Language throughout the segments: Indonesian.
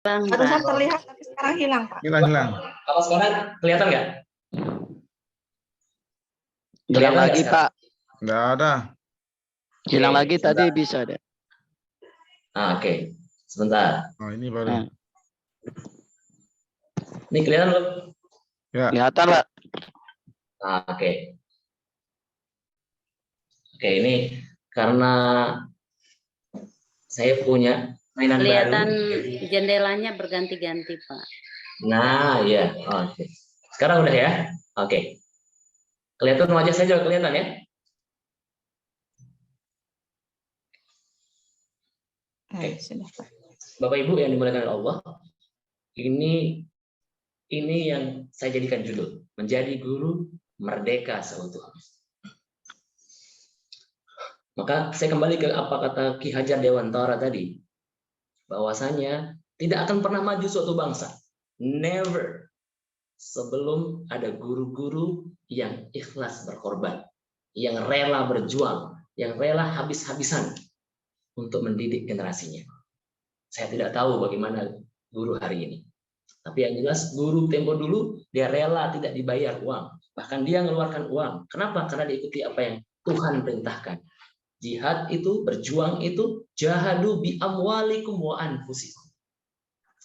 Barusan terlihat tapi sekarang hilang, Pak. Hilang. Kalau sekarang kelihatan nggak? Hilang lagi, Pak. Nggak ada. Hilang lagi sebentar. tadi bisa deh. Oke. Sebentar. Oh, ini baru. Ini kelihatan belum? Ya. Kelihatan, Pak. Oke. Oke, ini karena saya punya mainan Kelihatan baru. jendelanya berganti-ganti, Pak. Nah, ya. Oke. Sekarang udah ya? Oke. Kelihatan wajah saya juga kelihatan ya? Sudah, Pak. Bapak Ibu yang dimuliakan oleh Allah, ini yang saya jadikan judul, menjadi guru merdeka seutuhnya. Maka saya kembali ke apa kata Ki Hajar Dewantara tadi, bahwasanya tidak akan pernah maju suatu bangsa, never, sebelum ada guru-guru yang ikhlas berkorban, yang rela berjuang, yang rela habis-habisan untuk mendidik generasinya. Saya tidak tahu bagaimana guru hari ini. Tapi yang jelas guru tempo dulu dia rela tidak dibayar uang. Bahkan dia mengeluarkan uang. Kenapa? Karena diikuti apa yang Tuhan perintahkan. Jihad itu, berjuang itu, jahadu bi amwalikum wa anfusikum.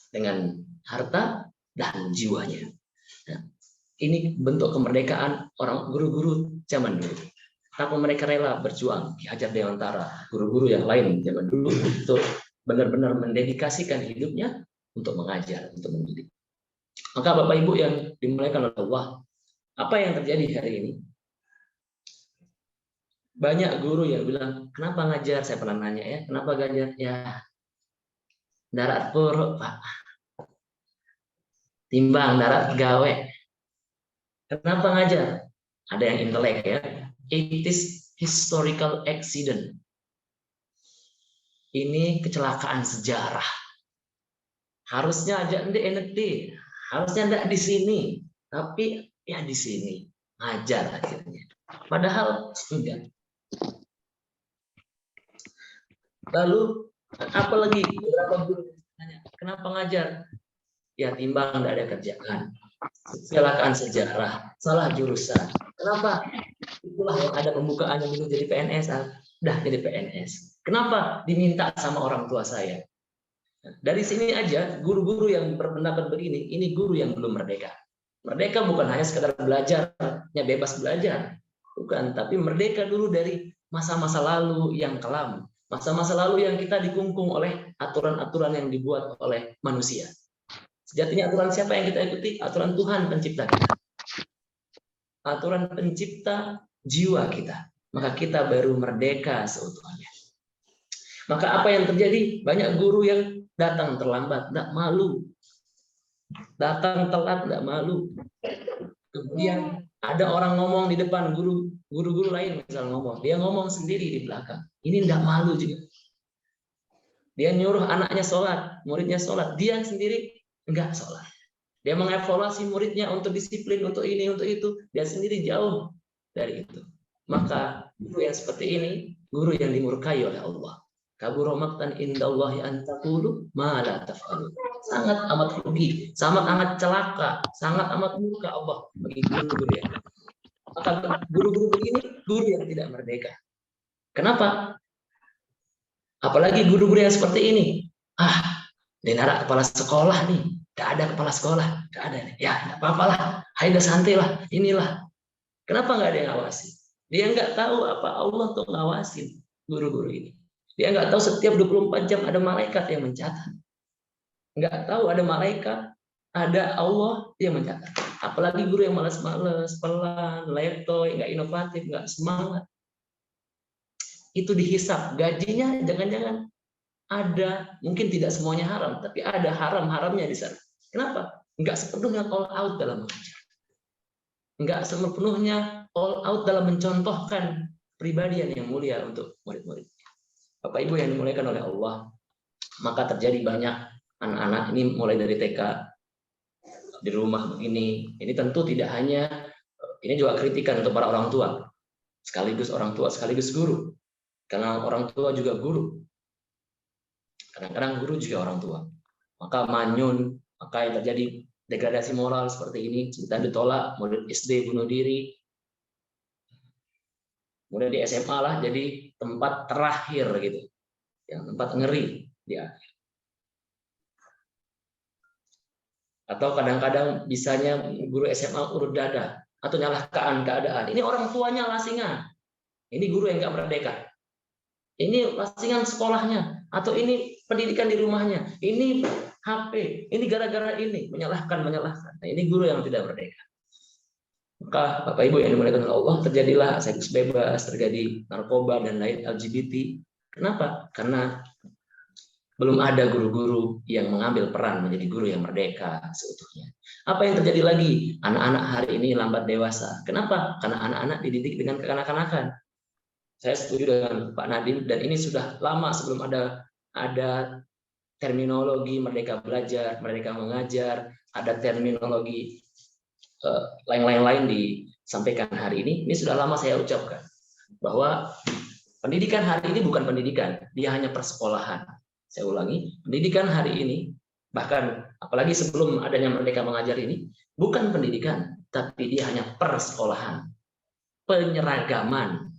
Dengan harta dan jiwanya. Nah, ini bentuk kemerdekaan orang guru-guru zaman dulu. Kenapa mereka rela berjuang? Ki Hajar Dewantara, guru-guru yang lain zaman dulu itu benar-benar mendedikasikan hidupnya untuk mengajar, untuk mendidik. Maka Bapak Ibu yang dimuliakan oleh Allah, apa yang terjadi hari ini? Banyak guru yang bilang, kenapa ngajar? Saya pernah nanya ya, kenapa ngajar? Ya, darat puruk, Pak. Timbang darat gawe. Kenapa ngajar? Ada yang intelek ya. It is historical accident. Ini kecelakaan sejarah. Harusnya aja ND, harusnya enggak di sini, tapi ya di sini ngajar akhirnya. Padahal enggak. Lalu apalagi beberapa guru tanya, kenapa ngajar? Ya timbang enggak ada kerjaan. Kecelakaan sejarah, salah jurusan. Kenapa? Itulah yang ada pembukaannya dulu jadi PNS, dah jadi PNS. Kenapa diminta sama orang tua saya? Dari sini aja guru-guru yang berpendapat begini, ini guru yang belum merdeka. Merdeka bukan hanya sekadar belajarnya bebas belajar, bukan, tapi merdeka dulu dari masa-masa lalu yang kelam, masa-masa lalu yang kita dikungkung oleh aturan-aturan yang dibuat oleh manusia. Sejatinya aturan siapa yang kita ikuti? Aturan Tuhan pencipta kita. Aturan pencipta jiwa kita. Maka kita baru merdeka seutuhnya. Maka apa yang terjadi? Banyak guru yang datang terlambat, tidak malu. Datang telat, tidak malu. Kemudian ada orang ngomong di depan, guru-guru lain misal ngomong. Dia ngomong sendiri di belakang. Ini tidak malu juga. Dia nyuruh anaknya sholat, muridnya sholat. Dia sendiri enggak sholat. Dia mengevaluasi muridnya untuk disiplin, untuk ini, untuk itu. Dia sendiri jauh dari itu. Maka guru yang seperti ini, guru yang dimurkai oleh Allah. Kabura maqtan indallahi an taqulu ma la taf'alun. Sangat amat rugi, sangat amat celaka, sangat amat murka Allah bagi guru-guru yang. Maka guru-guru begini guru yang tidak merdeka. Kenapa? Apalagi guru-guru yang seperti ini. Di narak kepala sekolah nih, tidak ada kepala sekolah, tidak ada. Ya, tidak apa-apalah, ayo santai lah, inilah. Kenapa nggak ada yang ngawasi? Dia nggak tahu apa Allah tuh ngawasin guru-guru ini. Dia nggak tahu setiap 24 jam ada malaikat yang mencatat. Nggak tahu ada malaikat, ada Allah yang mencatat. Apalagi guru yang malas-malas, pelan, letoy, nggak inovatif, nggak semangat. Itu dihisap. Gajinya jangan-jangan ada, mungkin tidak semuanya haram, tapi ada haram-haramnya di sana. Kenapa? Nggak sepenuhnya all out dalam mengajar. Nggak sepenuhnya all out dalam mencontohkan pribadian yang mulia untuk murid-murid. Bapak Ibu yang dimuliakan oleh Allah, maka terjadi banyak anak-anak ini mulai dari TK di rumah begini. Ini tentu tidak hanya, ini juga kritikan untuk para orang tua, sekaligus orang tua, sekaligus guru. Karena orang tua juga guru. Kadang-kadang guru juga orang tua. maka manyun, maka yang terjadi degradasi moral seperti ini, cinta ditolak, murid SD bunuh diri, kemudian di SMA lah jadi tempat terakhir gitu, yang tempat ngeri di akhir. Atau kadang-kadang bisanya guru SMA urut dada atau nyalahkan keadaan. Ini orang tuanya lasingan, ini guru yang nggak merdeka. Ini lasingan sekolahnya, atau ini pendidikan di rumahnya, ini HP, ini gara-gara ini, menyalahkan. Nah, ini guru yang tidak merdeka. Maka Bapak Ibu yang dimuliakan oleh Allah, terjadilah seks bebas, terjadi narkoba dan lain LGBT. Kenapa? Karena belum ada guru-guru yang mengambil peran menjadi guru yang merdeka seutuhnya. Apa yang terjadi lagi? Anak-anak hari ini lambat dewasa. Kenapa? Karena anak-anak dididik dengan kekanak-kanakan. Saya setuju dengan Pak Nadiem, dan ini sudah lama sebelum ada terminologi merdeka belajar, merdeka mengajar, ada terminologi lain-lain disampaikan hari ini. Ini sudah lama saya ucapkan bahwa pendidikan hari ini bukan pendidikan, dia hanya persekolahan. Saya ulangi, pendidikan hari ini, bahkan apalagi sebelum adanya merdeka mengajar ini, bukan pendidikan, tapi dia hanya persekolahan, penyeragaman.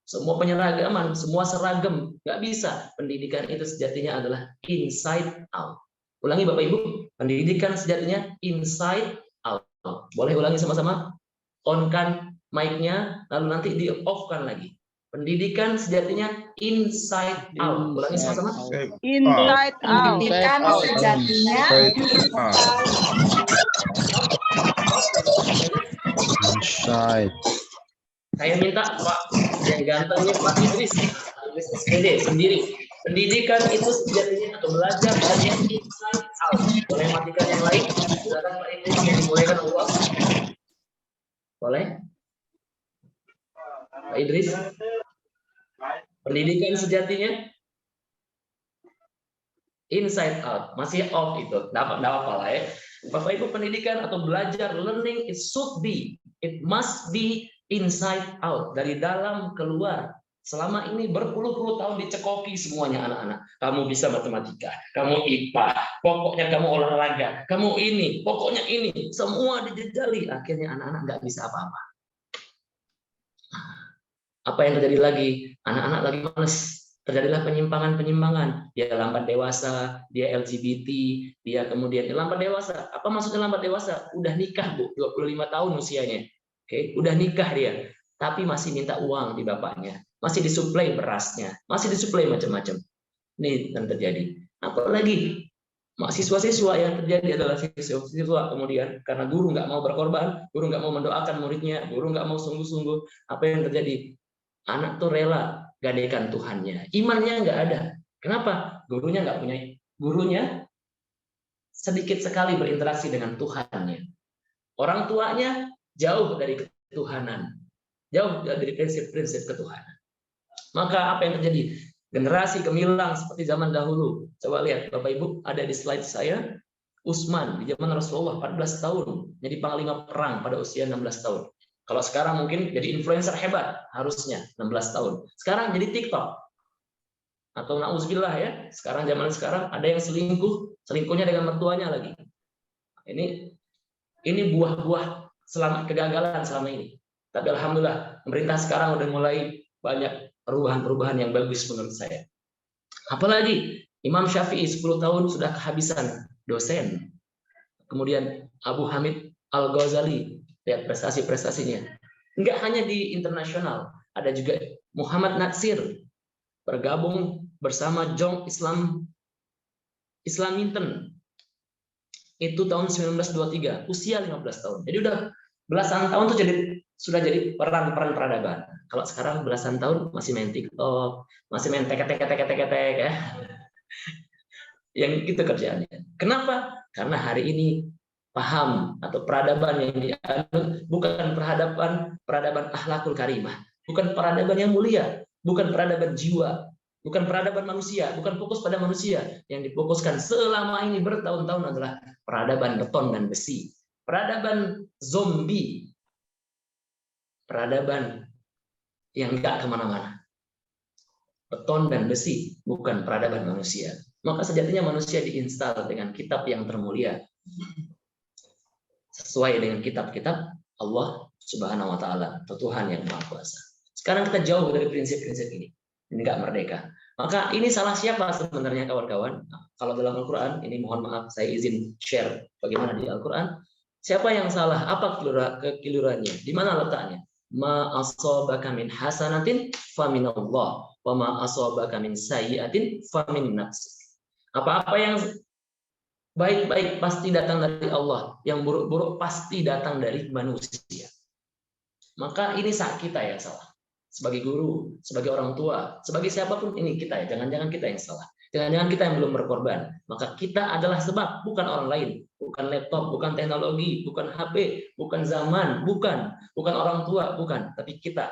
Semua penyeragaman, semua seragam, nggak bisa. Pendidikan itu sejatinya adalah inside out. Ulangi Bapak Ibu, pendidikan sejatinya inside out. Boleh ulangi sama-sama? On-kan mic-nya, lalu nanti di-off-kan lagi. Pendidikan sejatinya inside out. Ulangi sama-sama. Inside out. Pendidikan sejatinya Inside. Saya minta Pak yang gantengnya Pak Idris SPD sendiri. Pendidikan itu sejatinya atau belajar dari inside out. Boleh matikan yang lain? Silakan Pak Idris yang dimulaikan Allah. Boleh? Pak Idris. Pendidikan sejatinya inside out, masih off itu. Dapat apa lah ya. Bapak Ibu, pendidikan atau belajar, learning, it must be inside out, dari dalam keluar. Selama ini berpuluh-puluh tahun dicekoki semuanya anak-anak. Kamu bisa matematika, kamu IPA, pokoknya kamu olahraga, kamu ini, pokoknya ini. Semua dijejali, akhirnya anak-anak nggak bisa apa-apa. Apa yang terjadi lagi? Anak-anak lagi males. Terjadilah penyimpangan-penyimpangan. Dia lambat dewasa, dia LGBT, dia kemudian lambat dewasa. Apa maksudnya lambat dewasa? Udah nikah, Bu, 25 tahun usianya. Oke, udah nikah dia, tapi masih minta uang di bapaknya, masih disuplai berasnya, masih disuplai macam-macam. Ini yang terjadi. Apalagi mahasiswa-siswa yang terjadi adalah siswa kemudian karena guru nggak mau berkorban, guru nggak mau mendoakan muridnya, guru nggak mau sungguh-sungguh. Apa yang terjadi? Anak tuh rela gadaikan Tuhannya, imannya nggak ada. Kenapa? Gurunya nggak punya. Gurunya sedikit sekali berinteraksi dengan Tuhannya. Orang tuanya jauh dari ketuhanan, jauh dari prinsip-prinsip ketuhanan. Maka apa yang terjadi? Generasi gemilang seperti zaman dahulu. Coba lihat Bapak Ibu, ada di slide saya. Utsman di zaman Rasulullah 14 tahun jadi panglima perang pada usia 16 tahun. Kalau sekarang mungkin jadi influencer hebat, harusnya 16 tahun. Sekarang jadi TikTok. Atau na'udzubillah ya, sekarang zaman sekarang ada yang selingkuhnya dengan mertuanya lagi. Ini buah-buah selama kegagalan selama ini. Tapi alhamdulillah pemerintah sekarang udah mulai banyak perubahan-perubahan yang bagus menurut saya. Apalagi Imam Syafi'i 10 tahun sudah kehabisan dosen. Kemudian Abu Hamid Al-Ghazali, lihat prestasi-prestasinya. Enggak hanya di internasional, ada juga Muhammad Natsir bergabung bersama Jong Islaminten. Itu tahun 1923, usia 15 tahun. Jadi udah belasan tahun tuh sudah jadi peran peradaban. Kalau sekarang belasan tahun masih main TikTok, masih main tek ya. Yang gitu kerjaannya. Kenapa? Karena hari ini paham atau peradaban yang dianut bukan peradaban akhlakul karimah, bukan peradaban yang mulia, bukan peradaban jiwa, bukan peradaban manusia, bukan fokus pada manusia. Yang difokuskan selama ini bertahun-tahun adalah peradaban beton dan besi, peradaban zombie, peradaban yang enggak kemana-mana. Beton dan besi, bukan peradaban manusia. Maka sejatinya manusia diinstal dengan kitab yang termulia, sesuai dengan kitab-kitab Allah Subhanahu wa taala, Tuhan yang Maha Kuasa. Sekarang kita jauh dari prinsip-prinsip ini. Ini enggak merdeka. Maka ini salah siapa sebenarnya kawan-kawan? Kalau dalam Al-Qur'an, ini mohon maaf saya izin share bagaimana di Al-Qur'an. Siapa yang salah? Apa kekeliruannya? Di mana letaknya? Ma asabaka min hasanatin faminallah wa ma asabaka min sayyi'atin famin nafsik. Apa-apa yang baik-baik pasti datang dari Allah, yang buruk-buruk pasti datang dari manusia. Maka ini saat kita yang salah. Sebagai guru, sebagai orang tua, sebagai siapapun ini kita ya. Jangan-jangan kita yang salah. Jangan-jangan kita yang belum berkorban. Maka kita adalah sebab, bukan orang lain. Bukan laptop, bukan teknologi, bukan HP, bukan zaman, bukan orang tua, bukan. Tapi kita.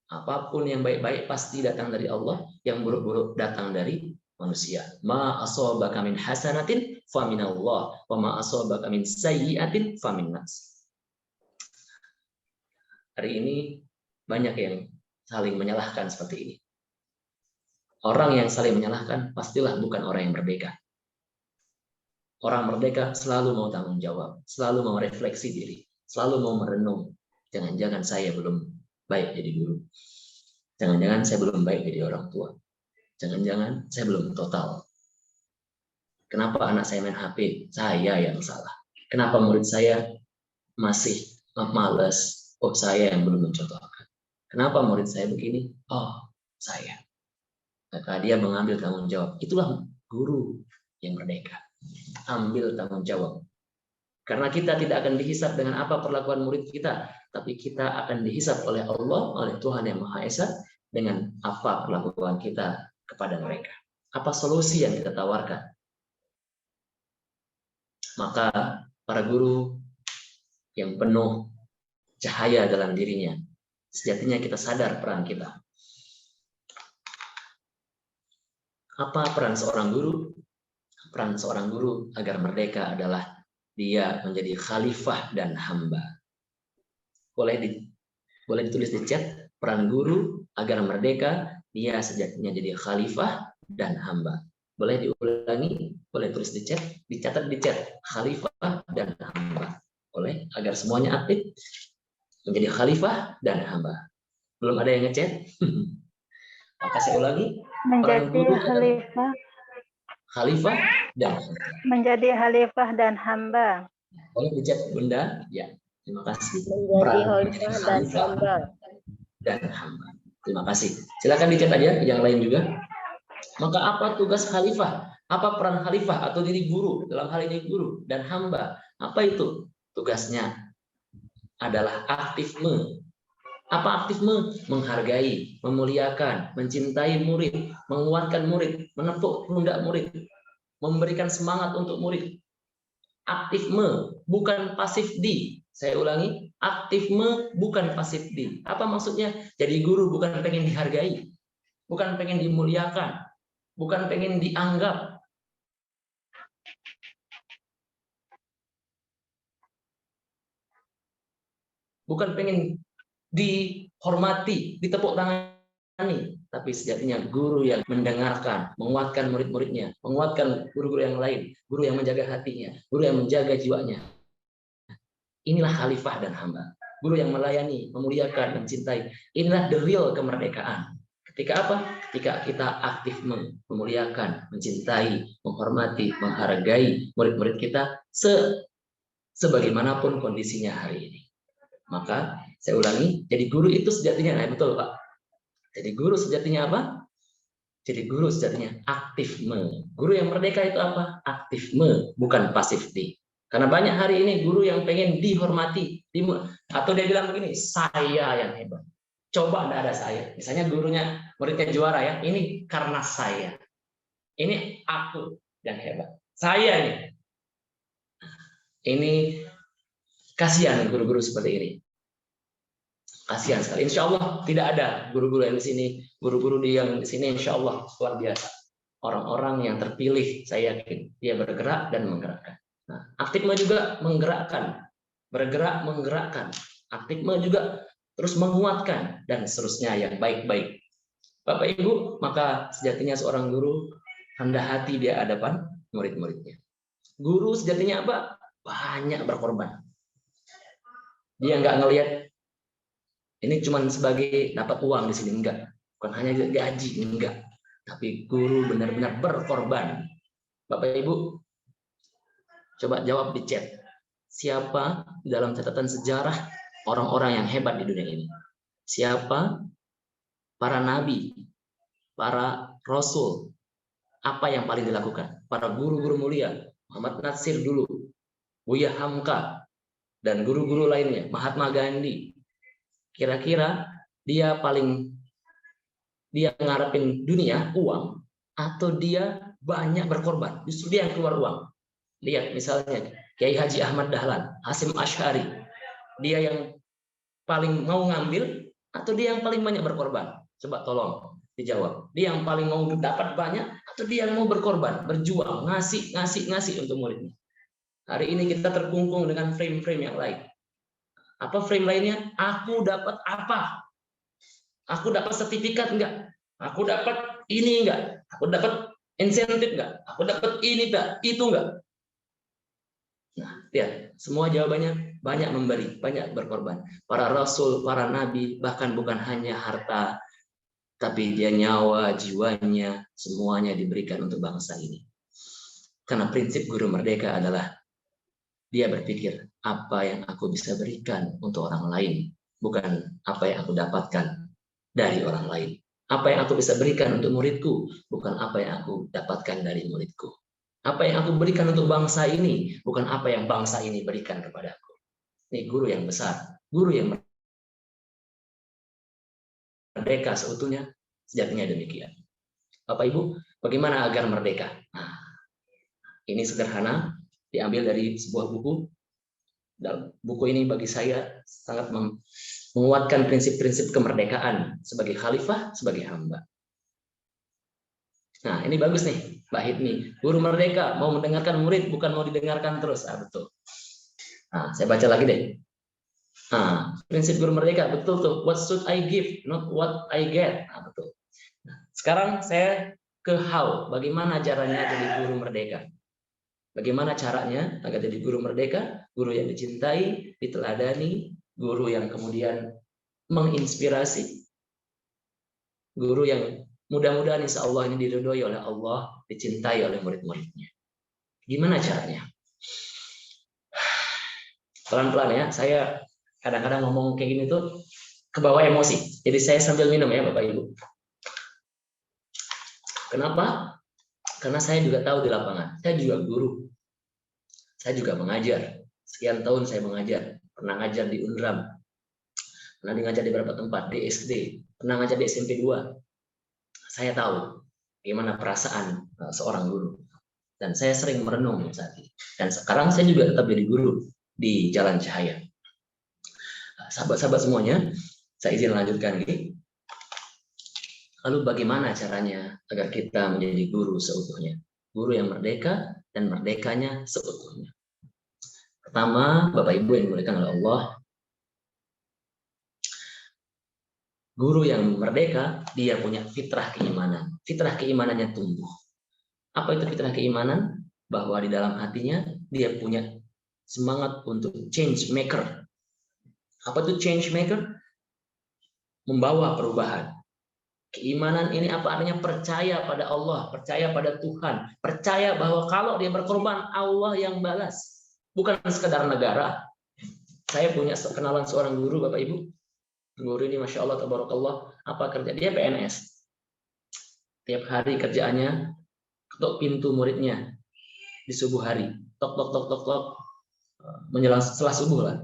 Apapun yang baik-baik pasti datang dari Allah, yang buruk-buruk datang dari manusia. Ma asabaka min hasanatin faminallah wa ma asabaka min sayyi'atin famin nas. Hari ini banyak yang saling menyalahkan seperti ini. Orang yang saling menyalahkan pastilah bukan orang yang merdeka. Orang merdeka selalu mau tanggung jawab, selalu mau refleksi diri, selalu mau merenung. Jangan-jangan saya belum baik jadi guru. Jangan-jangan saya belum baik jadi orang tua. Jangan-jangan saya belum total. Kenapa anak saya main HP? Saya yang salah. Kenapa murid saya masih malas? Oh, saya yang belum mencontohkan. Kenapa murid saya begini? Oh, saya. Maka dia mengambil tanggung jawab. Itulah guru yang merdeka. Ambil tanggung jawab. Karena kita tidak akan dihisap dengan apa perlakuan murid kita, tapi kita akan dihisap oleh Allah, oleh Tuhan yang Maha Esa, dengan apa perlakuan kita kepada mereka. Apa solusi yang kita tawarkan? Maka para guru yang penuh cahaya dalam dirinya, sejatinya kita sadar peran kita. Apa peran seorang guru? Peran seorang guru agar merdeka adalah dia menjadi khalifah dan hamba. Boleh ditulis di chat, peran guru agar merdeka, dia sejatinya jadi khalifah dan hamba. Boleh diulangi, boleh tulis di chat, dicatat di chat, khalifah dan hamba. Boleh, agar semuanya aktif, menjadi khalifah dan hamba. Belum ada yang ngechat? Maka saya ulangi, Menjadi khalifah dan hamba. Menjadi khalifah dan hamba. Boleh di chat Bunda? Ya, terima kasih. Menjadi khalifah dan hamba. Dan hamba. Terima kasih. Silakan dicat aja yang lain juga. Maka apa tugas khalifah? Apa peran khalifah atau diri guru? Dalam hal ini guru dan hamba. Apa itu? Tugasnya adalah aktifme. Apa aktifme? Menghargai, memuliakan, mencintai murid, menguatkan murid, menepuk pundak murid, memberikan semangat untuk murid. Aktifme, bukan pasif di. Saya ulangi, aktifme bukan pasif di. Apa maksudnya? Jadi guru bukan pengen dihargai, bukan pengen dimuliakan, bukan pengen dianggap. Bukan pengen dihormati, ditepuk tangani, tapi sejatinya guru yang mendengarkan, menguatkan murid-muridnya, menguatkan guru-guru yang lain, guru yang menjaga hatinya, guru yang menjaga jiwanya. Inilah khalifah dan hamba. Guru yang melayani, memuliakan, mencintai. Inilah the real kemerdekaan. Ketika apa? Ketika kita aktif memuliakan, mencintai, menghormati, menghargai murid-murid kita sebagaimanapun kondisinya hari ini. Maka saya ulangi, jadi guru itu sejatinya, nah betul Pak. Jadi guru sejatinya apa? Jadi guru sejatinya aktifme. Guru yang merdeka itu apa? Aktifme, bukan pasif di. Karena banyak hari ini guru yang pengen dihormati, atau dia bilang begini, saya yang hebat. Coba tidak ada saya. Misalnya gurunya, muridnya juara ya, ini karena saya. Ini aku yang hebat. Saya ini. Ini kasihan guru-guru seperti ini. Kasihan sekali. Insya Allah tidak ada guru-guru yang di sini, guru-guru yang di sini insya Allah luar biasa. Orang-orang yang terpilih, saya yakin dia bergerak dan menggerakkan. Nah, aktifme juga menggerakkan, bergerak menggerakkan. Aktifme juga terus menguatkan dan seterusnya yang baik-baik. Bapak Ibu, maka sejatinya seorang guru rendah hati di hadapan murid-muridnya. Guru sejatinya apa? Banyak berkorban. Dia nggak ngelihat ini cuma sebagai dapat uang di sini, enggak. Bukan hanya gaji, enggak. Tapi guru benar-benar berkorban. Bapak Ibu, coba jawab di chat. Siapa di dalam catatan sejarah orang-orang yang hebat di dunia ini? Siapa para nabi, para rasul, apa yang paling dilakukan? Para guru-guru mulia, Muhammad Natsir dulu, Buya Hamka, dan guru-guru lainnya, Mahatma Gandhi. Kira-kira dia ngarepin dunia, uang, atau dia banyak berkorban? Justru dia yang keluar uang. Lihat misalnya Kiai Haji Ahmad Dahlan, Hasyim Asy'ari, dia yang paling mau ngambil atau dia yang paling banyak berkorban? Coba tolong dijawab. Dia yang paling mau dapat banyak atau dia yang mau berkorban, berjuang, ngasih untuk muridnya? Hari ini kita terkungkung dengan frame-frame yang lain. Apa frame lainnya? Aku dapat apa? Aku dapat sertifikat enggak? Aku dapat ini enggak? Aku dapat insentif enggak? Aku dapat ini enggak? Itu enggak? Nah, lihat, semua jawabannya banyak memberi, banyak berkorban. Para rasul, para nabi, bahkan bukan hanya harta, tapi dia nyawa, jiwanya, semuanya diberikan untuk bangsa ini. Karena prinsip guru merdeka adalah dia berpikir, apa yang aku bisa berikan untuk orang lain, bukan apa yang aku dapatkan dari orang lain. Apa yang aku bisa berikan untuk muridku, bukan apa yang aku dapatkan dari muridku. Apa yang aku berikan untuk bangsa ini, bukan apa yang bangsa ini berikan kepadaku. Ini guru yang besar, guru yang merdeka seutuhnya, sejatinya demikian. Bapak Ibu, bagaimana agar merdeka? Nah, ini sederhana, diambil dari sebuah buku. Dan buku ini bagi saya sangat menguatkan prinsip-prinsip kemerdekaan sebagai khalifah, sebagai hamba. Nah, ini bagus nih, Mbak Hidni. Guru merdeka mau mendengarkan murid, bukan mau didengarkan terus. Betul. Nah, saya baca lagi deh. Nah, prinsip guru merdeka, betul tuh. What should I give, not what I get. Nah, betul. Nah, sekarang saya ke how. Bagaimana caranya jadi guru merdeka? Bagaimana caranya agar jadi guru merdeka, guru yang dicintai, diteladani, guru yang kemudian menginspirasi, guru yang mudah-mudahan insya Allah ini diridhoi oleh Allah, dicintai oleh murid-muridnya. Gimana caranya? Pelan-pelan ya, saya kadang-kadang ngomong kayak gini tuh kebawa emosi. Jadi saya sambil minum ya Bapak Ibu. Kenapa? Karena saya juga tahu di lapangan, saya juga guru. Saya juga mengajar. Sekian tahun saya mengajar. Pernah ngajar di Unram. Pernah ngajar di beberapa tempat, di SD. Pernah ngajar di SMP 2. Saya tahu bagaimana perasaan seorang guru. Dan saya sering merenung saat ini. Dan sekarang saya juga tetap jadi guru di Jalan Cahaya. Sahabat-sahabat semuanya, saya izin lanjutkan ini. Lalu bagaimana caranya agar kita menjadi guru seutuhnya? Guru yang merdeka dan merdekanya seutuhnya. Pertama, Bapak Ibu yang dimuliakan oleh Allah, guru yang merdeka, dia punya fitrah keimanan. Fitrah keimanannya tumbuh. Apa itu fitrah keimanan? Bahwa di dalam hatinya, dia punya semangat untuk change maker. Apa itu change maker? Membawa perubahan. Keimanan ini apa artinya? Percaya pada Allah, percaya pada Tuhan, percaya bahwa kalau dia berkorban, Allah yang balas. Bukan sekedar negara. Saya punya kenalan seorang guru, Bapak Ibu. Guru ini Masya Allah, tabarakallah, apa kerja? Dia PNS. Tiap hari kerjaannya ketok pintu muridnya di subuh hari. Tok, tok, tok, tok, tok. Menjelang setelah subuh lah.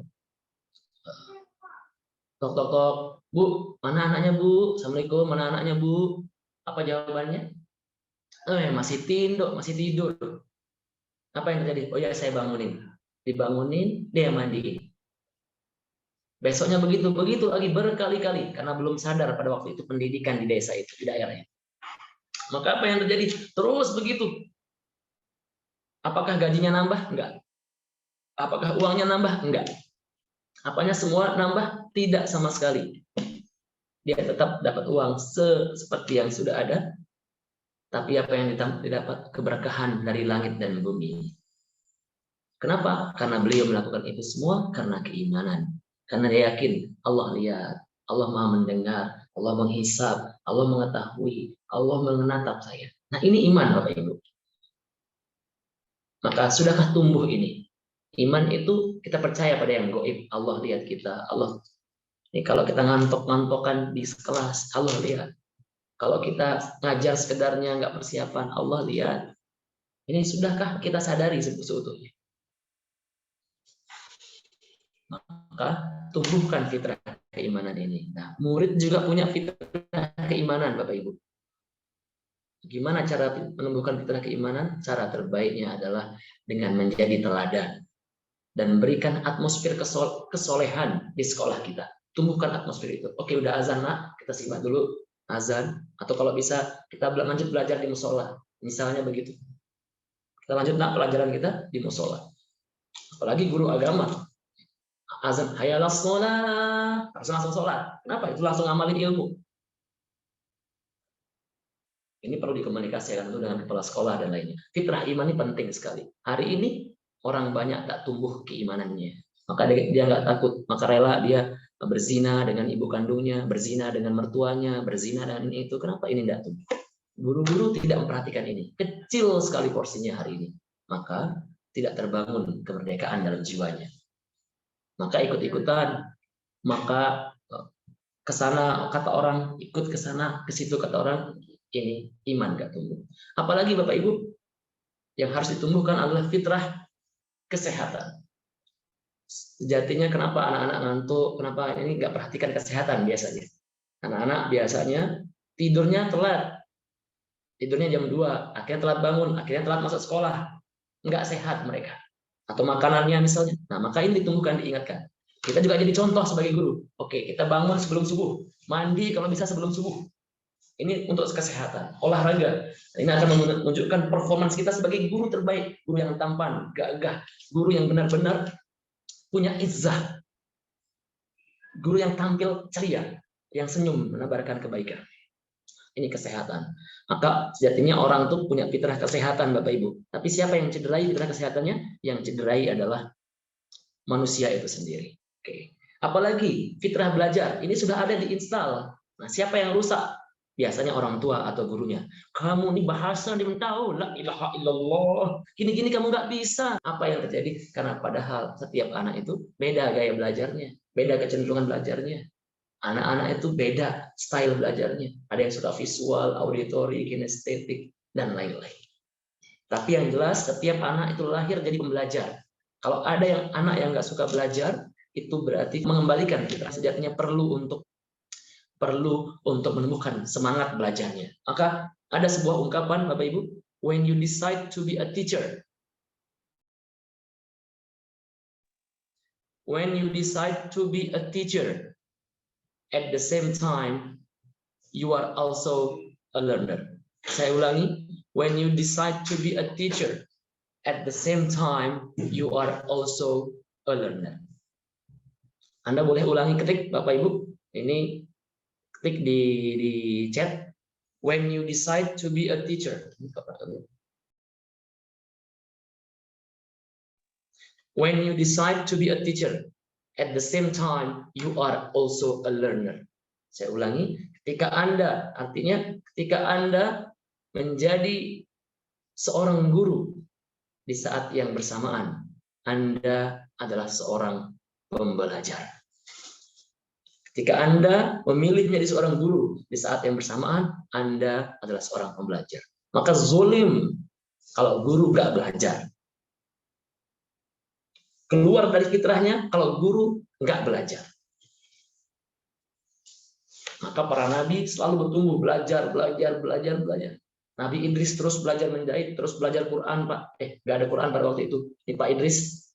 Tok, tok, tok. Bu, mana anaknya Bu? Assalamualaikum, mana anaknya Bu? Apa jawabannya? Masih tidur. Apa yang terjadi? Oh ya, saya bangunin. Dibangunin, dia mandiin. Besoknya begitu lagi berkali-kali. Karena belum sadar pada waktu itu pendidikan di desa itu, di daerahnya. Maka apa yang terjadi? Terus begitu. Apakah gajinya nambah? Enggak. Apakah uangnya nambah? Enggak. Apanya semua nambah? Tidak sama sekali. Dia tetap dapat uang seperti yang sudah ada. Tapi apa yang didapat? Keberkahan dari langit dan bumi. Kenapa? Karena beliau melakukan itu semua karena keimanan. Karena dia yakin Allah lihat, Allah Maha mendengar, Allah menghisab, Allah mengetahui, Allah menatap saya. Nah, ini iman Bapak Ibu. Maka sudahkah tumbuh ini? Iman itu kita percaya pada yang gaib. Allah lihat kita. Allah. Ini kalau kita ngantok-ngantokan di kelas, Allah lihat. Kalau kita ngajar sekedarnya nggak persiapan, Allah lihat. Ini sudahkah kita sadari seutuhnya? Maka tumbuhkan fitrah keimanan ini. Nah, murid juga punya fitrah keimanan, Bapak Ibu. Gimana cara menumbuhkan fitrah keimanan? Cara terbaiknya adalah dengan menjadi teladan dan berikan atmosfer kesolehan di sekolah kita. Tumbuhkan atmosfer itu. Oke, udah azan nak, kita simak dulu azan. Atau kalau bisa kita lanjut belajar di musola. Misalnya begitu. Kita lanjut nak pelajaran kita di musola. Apalagi guru agama. Azan, hayalas sholat, langsung sholat. Kenapa? Itu langsung ngamalin ilmu. Ini perlu dikomunikasikan itu dengan kepala sekolah dan lainnya. Fitrah iman ini penting sekali. Hari ini orang banyak tak tumbuh keimanannya. Maka dia nggak takut, maka rela dia berzina dengan ibu kandungnya, berzina dengan mertuanya, berzina dan ini itu. Kenapa ini tidak tumbuh? Guru-guru tidak memperhatikan ini. Kecil sekali porsinya hari ini. Maka tidak terbangun kemerdekaan dalam jiwanya. Maka ikut-ikutan, maka ke sana kata orang, ikut ke sana, ke situ kata orang, ini iman gak tumbuh. Apalagi Bapak Ibu, yang harus ditumbuhkan adalah fitrah kesehatan. Sejatinya kenapa anak-anak ngantuk, kenapa ini nggak perhatikan kesehatan biasanya. Anak-anak biasanya tidurnya telat. Tidurnya jam 2, akhirnya telat bangun, akhirnya telat masuk sekolah. Nggak sehat mereka. Atau makanannya misalnya. Nah, maka ini ditumbuhkan, diingatkan. Kita juga jadi contoh sebagai guru. Oke, kita bangun sebelum subuh. Mandi kalau bisa sebelum subuh. Ini untuk kesehatan. Olahraga. Ini akan menunjukkan performance kita sebagai guru terbaik. Guru yang tampan, gagah. Guru yang benar-benar punya izzah. Guru yang tampil ceria. Yang senyum, menebarkan kebaikan. Ini kesehatan. Maka sejatinya orang tuh punya fitrah kesehatan Bapak Ibu. Tapi siapa yang cederai fitrah kesehatannya? Yang cederai adalah manusia itu sendiri. Oke. Apalagi fitrah belajar. Ini sudah ada diinstal. Nah, siapa yang rusak? Biasanya orang tua atau gurunya. Kamu ini bahasa dia tahu. La ilaha illallah. Gini-gini kamu nggak bisa. Apa yang terjadi? Karena padahal setiap anak itu beda gaya belajarnya. Beda kecenderungan belajarnya. Anak-anak itu beda style belajarnya. Ada yang suka visual, auditory, kinestetik, dan lain-lain. Tapi yang jelas, setiap anak itu lahir jadi pembelajar. Kalau ada yang anak yang nggak suka belajar, itu berarti mengembalikan fitrah. Sejatinya perlu untuk menumbuhkan semangat belajarnya. Maka ada sebuah ungkapan, Bapak Ibu, when you decide to be a teacher, when you decide to be a teacher, at the same time, you are also a learner. Saya ulangi, when you decide to be a teacher, at the same time, you are also a learner. Anda boleh ulangi, ketik Bapak Ibu. Ini ketik di chat. When you decide to be a teacher. When you decide to be a teacher, at the same time, you are also a learner. Saya ulangi, ketika Anda, artinya ketika Anda menjadi seorang guru, di saat yang bersamaan, Anda adalah seorang pembelajar. Ketika Anda memilih menjadi seorang guru, di saat yang bersamaan, Anda adalah seorang pembelajar. Maka zolim kalau guru gak belajar. Keluar dari fitrahnya kalau guru nggak belajar. Maka para nabi selalu bertumbuh, belajar. Nabi Idris terus belajar menjahit, terus belajar Quran, Pak. Nggak ada Quran pada waktu itu. Ini Pak Idris.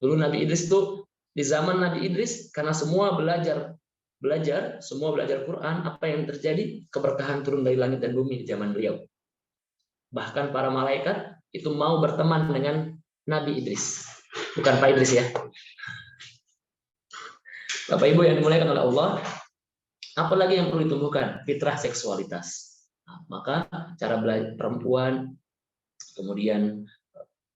Dulu Nabi Idris tuh, di zaman Nabi Idris, karena semua belajar, semua belajar Quran, apa yang terjadi? Keberkahan turun dari langit dan bumi di zaman beliau. Bahkan para malaikat itu mau berteman dengan Nabi Idris. Bukan Pak Idris ya. Bapak Ibu yang dimuliakan oleh Allah, apalagi yang perlu ditumbuhkan? Fitrah seksualitas. Nah, maka cara belajar perempuan, kemudian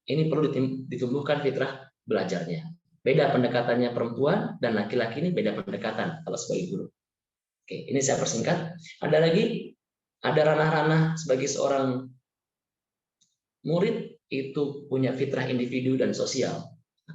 ini perlu ditumbuhkan fitrah belajarnya. Beda pendekatannya perempuan dan laki-laki, ini beda pendekatan kalau sebagai guru. Oke, ini saya persingkat. Ada lagi, ada ranah-ranah sebagai seorang murid itu punya fitrah individu dan sosial.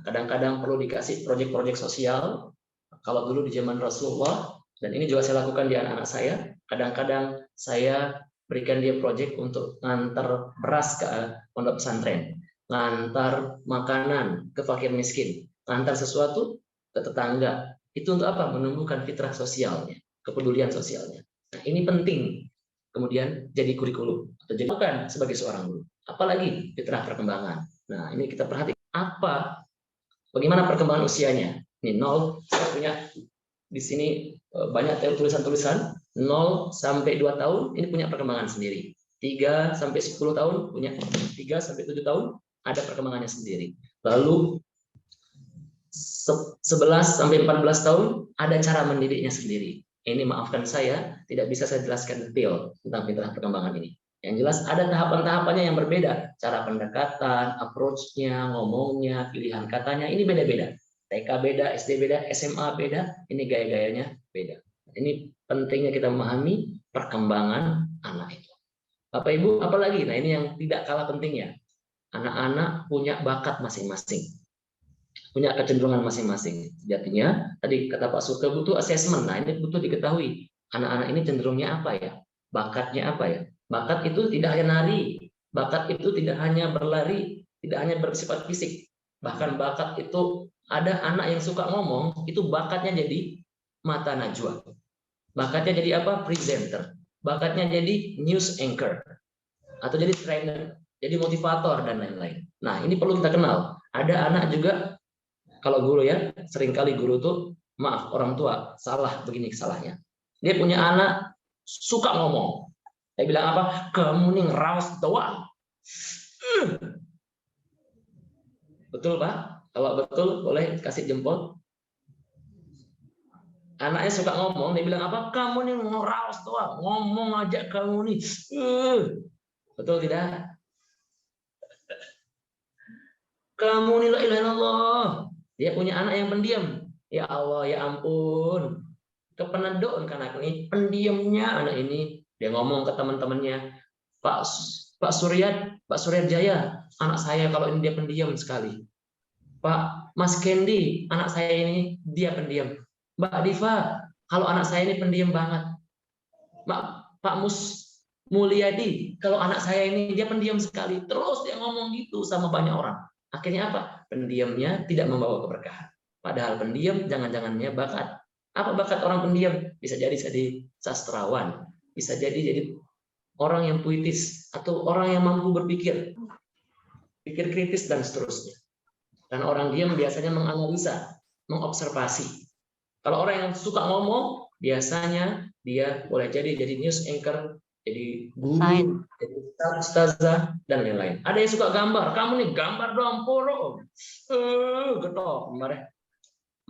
Kadang-kadang perlu dikasih proyek-proyek sosial. Kalau dulu di zaman Rasulullah, dan ini juga saya lakukan di anak-anak saya, kadang-kadang saya berikan dia proyek untuk ngantar beras ke pondok pesantren, ngantar makanan ke fakir miskin, ngantar sesuatu ke tetangga. Itu untuk apa? Menumbuhkan fitrah sosialnya, kepedulian sosialnya. Nah, ini penting. Kemudian jadi kurikulum atau jadi bukan sebagai seorang guru. Apalagi fitrah perkembangan. Nah, ini kita perhatikan bagaimana perkembangan usianya. Ini 0, saya punya di sini banyak tulisan-tulisan 0 sampai 2 tahun ini punya perkembangan sendiri. 3 sampai 10 tahun punya 3 sampai 7 tahun ada perkembangannya sendiri. Lalu 11 sampai 14 tahun ada cara mendidiknya sendiri. Ini maafkan saya tidak bisa saya jelaskan detail tentang fitrah perkembangan ini. Yang jelas ada tahapan-tahapannya yang berbeda. Cara pendekatan, approach-nya, ngomongnya, pilihan katanya ini beda-beda. TK beda, SD beda, SMA beda, ini gaya-gayanya beda. Ini pentingnya kita memahami perkembangan anak itu. Bapak Ibu, apalagi? Nah, ini yang tidak kalah pentingnya. Anak-anak punya bakat masing-masing. Punya kecenderungan masing-masing. Sejatinya, tadi kata Pak Surga butuh assessment. Nah, ini butuh diketahui. Anak-anak ini cenderungnya apa ya? Bakatnya apa ya? Bakat itu tidak hanya nari. Bakat itu tidak hanya berlari. Tidak hanya bersifat fisik. Bahkan bakat itu ada anak yang suka ngomong, itu bakatnya jadi mata najwa. Bakatnya jadi apa? Presenter. Bakatnya jadi news anchor. Atau jadi trainer, jadi motivator, dan lain-lain. Nah, ini perlu kita kenal. Ada anak juga, kalau guru ya, seringkali guru tuh, maaf, orang tua, salah begini salahnya. Dia punya anak, suka ngomong. Dia bilang apa? Kamu nih ngerawas doang. Betul, Pak? Kalau betul, boleh kasih jempol. Anaknya suka ngomong, dia bilang apa? Kamu nih ngerawas doang, ngomong aja kamu nih. Betul tidak? Kamu nih la ilaha illallah. Dia punya anak yang pendiam. Ya Allah, ya ampun. Kepenedok kan anak ini, pendiamnya anak ini. Dia ngomong ke teman-temannya, Pak Suryat Jaya, anak saya kalau ini dia pendiam sekali. Pak Mas Kendi, anak saya ini dia pendiam. Mbak Diva, kalau anak saya ini pendiam banget. Pak Mulyadi, kalau anak saya ini dia pendiam sekali. Terus dia ngomong gitu sama banyak orang. Akhirnya apa? Pendiamnya tidak membawa keberkahan. Padahal pendiam jangan-jangannya bakat. Apa bakat orang pendiam? Bisa jadi sastrawan, bisa jadi orang yang puitis atau orang yang mampu berpikir, pikir kritis dan seterusnya. Dan orang diam biasanya menganalisa, mengobservasi. Kalau orang yang suka ngomong, biasanya dia boleh jadi news anchor, jadi guru, jadi ustazah, dan lain-lain. Ada yang suka gambar. Kamu nih gambar doang, poro. Getok, kemarin.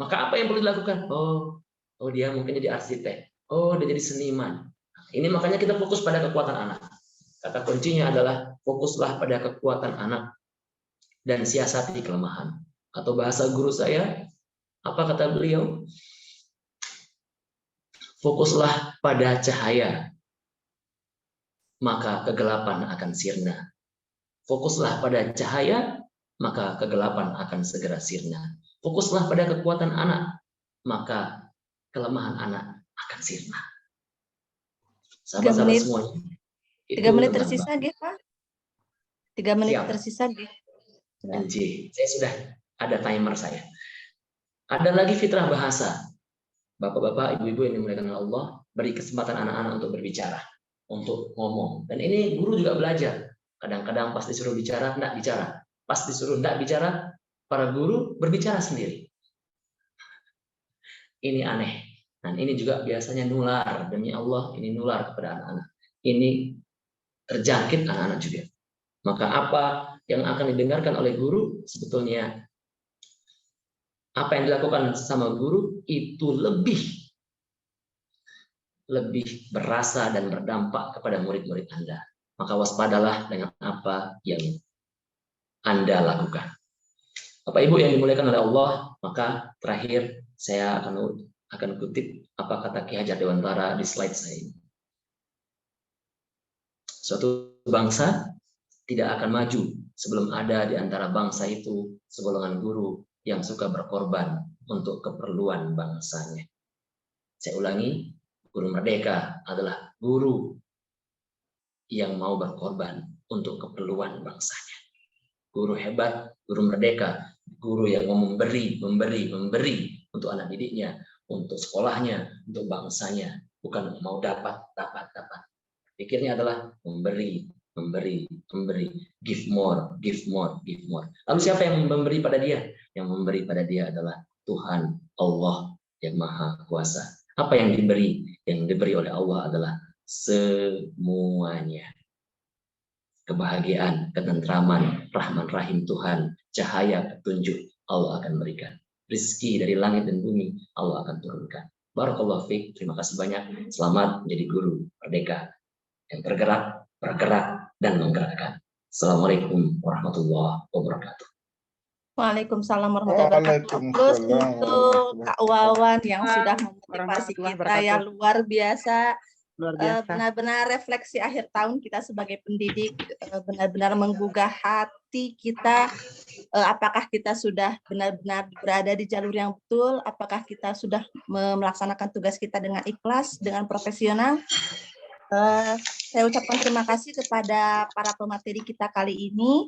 Maka apa yang perlu dilakukan? Oh, dia mungkin jadi arsitek. Oh, dia jadi seniman. Ini makanya kita fokus pada kekuatan anak. Kata kuncinya adalah fokuslah pada kekuatan anak dan siasati kelemahan. Atau bahasa guru saya, apa kata beliau? Fokuslah pada cahaya, maka kegelapan akan sirna. Fokuslah pada cahaya, maka kegelapan akan segera sirna. Fokuslah pada kekuatan anak, maka kelemahan anak akan sirna. Sahabat-sahabat semuanya. 3 menit tersisa, Pak. 3 menit tersisa, Anjir, saya sudah ada timer saya. Ada lagi fitrah bahasa. Bapak-bapak, ibu-ibu yang dimuliakan Allah, beri kesempatan anak-anak untuk berbicara, untuk ngomong. Dan ini guru juga belajar. Kadang-kadang pas disuruh bicara, enggak bicara. Pas disuruh enggak bicara, para guru berbicara sendiri. Ini aneh. Dan ini juga biasanya nular. Demi Allah, ini nular kepada anak-anak. Ini terjangkit anak-anak juga. Maka apa yang akan didengarkan oleh guru, sebetulnya apa yang dilakukan sama guru itu lebih lebih berasa dan berdampak kepada murid-murid Anda. Maka waspadalah dengan apa yang Anda lakukan. Bapak Ibu yang dimuliakan oleh Allah, maka terakhir saya akan kutip apa kata Ki Hajar Dewantara di slide saya ini. Suatu bangsa tidak akan maju sebelum ada di antara bangsa itu segolongan guru yang suka berkorban untuk keperluan bangsanya. Saya ulangi, guru merdeka adalah guru yang mau berkorban untuk keperluan bangsanya. Guru hebat, guru merdeka, guru yang mau memberi untuk anak didiknya, untuk sekolahnya, untuk bangsanya, bukan mau dapat. Pikirnya adalah memberi, give more. Lalu siapa yang memberi pada dia? Yang memberi pada dia adalah Tuhan Allah yang Maha Kuasa. Apa yang diberi? Yang diberi oleh Allah adalah semuanya. Kebahagiaan, ketentraman, rahman rahim Tuhan, cahaya petunjuk Allah akan berikan. Rizki dari langit dan bumi Allah akan turunkan. Barakallahu fiik, terima kasih banyak. Selamat menjadi guru merdeka yang bergerak, dan menggerakkan. Assalamualaikum warahmatullahi wabarakatuh. Waalaikumsalam warahmatullahi wabarakatuh. Terus untuk Kak Wawan yang sudah memotivasi kita yang luar biasa. Benar-benar refleksi akhir tahun kita sebagai pendidik, benar-benar menggugah hati kita. Apakah kita sudah benar-benar berada di jalur yang betul? Apakah kita sudah melaksanakan tugas kita dengan ikhlas, dengan profesional? Saya ucapkan terima kasih kepada para pemateri kita kali ini,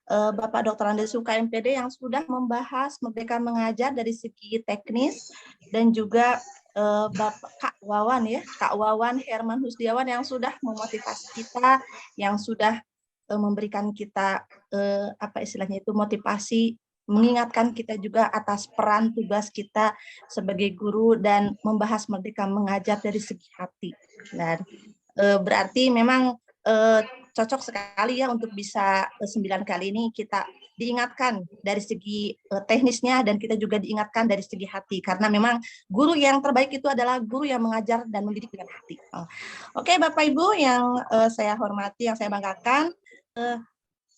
Bapak Dr. Andesuka MPD yang sudah membahas Merdeka Mengajar dari segi teknis, dan juga Bapak Kak Wawan Herman Husdiawan yang sudah memotivasi kita, yang sudah memberikan kita motivasi, mengingatkan kita juga atas peran tugas kita sebagai guru dan membahas Merdeka Mengajar dari segi hati. Dan berarti memang cocok sekali ya untuk bisa 9 kali ini kita diingatkan dari segi teknisnya, dan kita juga diingatkan dari segi hati, karena memang guru yang terbaik itu adalah guru yang mengajar dan mendidik dengan hati. Oke, Bapak Ibu yang saya hormati, yang saya banggakan,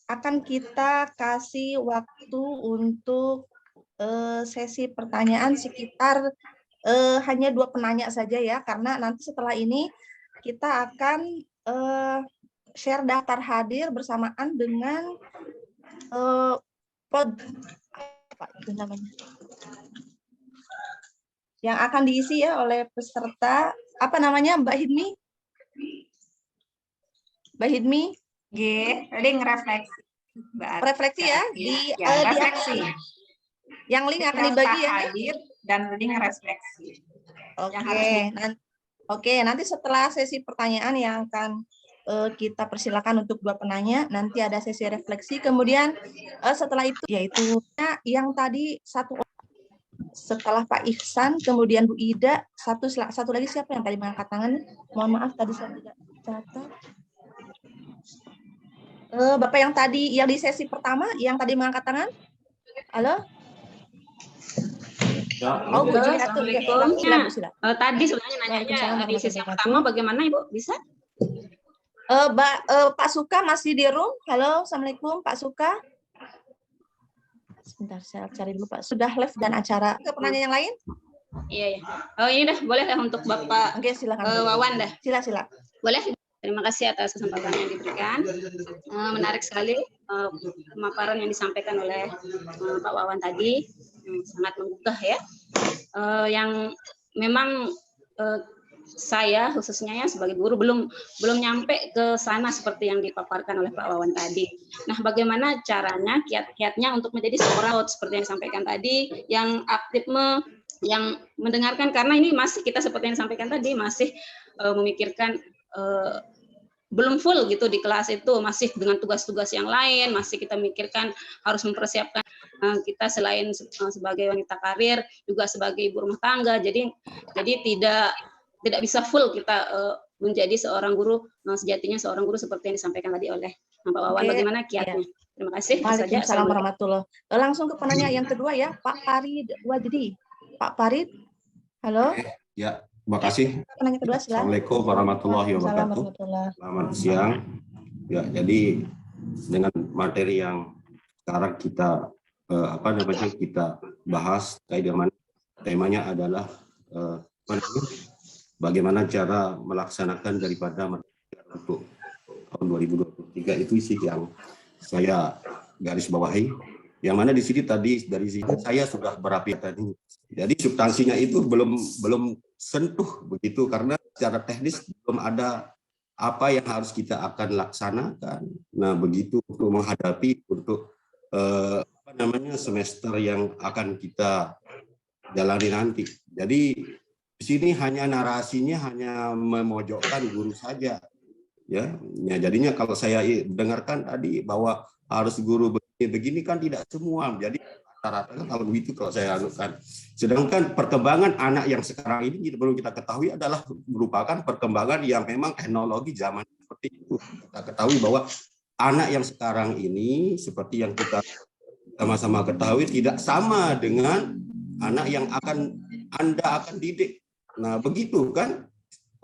akan kita kasih waktu untuk sesi pertanyaan sekitar hanya 2 penanya saja ya, karena nanti setelah ini kita akan share daftar hadir bersamaan dengan yang akan diisi ya oleh peserta. Apa namanya, Mbak Hidmi? Mbak Hidmi? Link refleksi. Refleksi ya? Refleksi. Yang link akan dibagi ya? Hadir dan link refleksi. Oke, nanti setelah sesi pertanyaan yang akan kita persilakan untuk 2 penanya, nanti ada sesi refleksi, kemudian setelah itu yaitu yang tadi setelah Pak Ihsan, kemudian Bu Ida, satu lagi siapa yang tadi mengangkat tangan? Mohon maaf tadi saya tidak catat. Bapak yang tadi yang di sesi pertama yang tadi mengangkat tangan? Halo? Bu Juliatul. Tadi sebenarnya nanyanya di sesi pertama bagaimana Ibu? Bisa? Pak Suka masih di room. Halo, Assalamualaikum Pak Suka. Sebentar, saya cari dulu Pak. Sudah live dan acara. Ke penanya yang lain? Iya. Oh, ini dah boleh dah untuk Bapak. Oke, silakan. Wawan dah. Sila. Boleh. Terima kasih atas kesempatan yang diberikan. Menarik sekali pemaparan yang disampaikan oleh Pak Wawan tadi. Sangat menggugah ya. Yang memang saya khususnya ya sebagai guru belum nyampe ke sana seperti yang dipaparkan oleh Pak Wawan tadi. Nah, bagaimana caranya, kiat-kiatnya untuk menjadi seorang seperti yang disampaikan tadi, yang aktif yang mendengarkan, karena ini masih kita seperti yang disampaikan tadi masih memikirkan belum full gitu di kelas itu, masih dengan tugas-tugas yang lain, masih kita mikirkan harus mempersiapkan kita selain sebagai wanita karir juga sebagai ibu rumah tangga, jadi tidak bisa full kita menjadi seorang guru sejatinya, seorang guru seperti yang disampaikan tadi oleh Pak Wawan. Bagaimana kiatnya? Terima kasih. Waalaikumsalam warahmatullahi wabarakatuh. Langsung ke penanya yang kedua ya, Pak Farid Wadidi. Pak Farid, halo. Ya, Terima kasih. Penanya kedua silakan. Assalamualaikum warahmatullahi wabarakatuh. Selamat siang. Ya, jadi dengan materi yang sekarang kita kita bahas, temanya adalah bagaimana cara melaksanakan daripada untuk tahun 2023 itu sih yang saya garis bawahi. Yang mana di sini tadi dari sini saya sudah berapi tadi. Jadi substansinya itu belum sentuh begitu karena secara teknis belum ada apa yang harus kita akan laksanakan. Nah, begitu untuk menghadapi semester yang akan kita jalani nanti. Jadi di sini hanya narasinya hanya memojokkan guru saja. Ya, jadinya kalau saya dengarkan tadi bahwa harus guru begini kan tidak semua. Jadi rata-rata kalau begitu kalau saya anukan. Sedangkan perkembangan anak yang sekarang ini perlu kita ketahui adalah merupakan perkembangan yang memang teknologi zaman seperti itu. Kita ketahui bahwa anak yang sekarang ini seperti yang kita sama-sama ketahui tidak sama dengan anak yang Anda akan didik. Nah, begitu kan?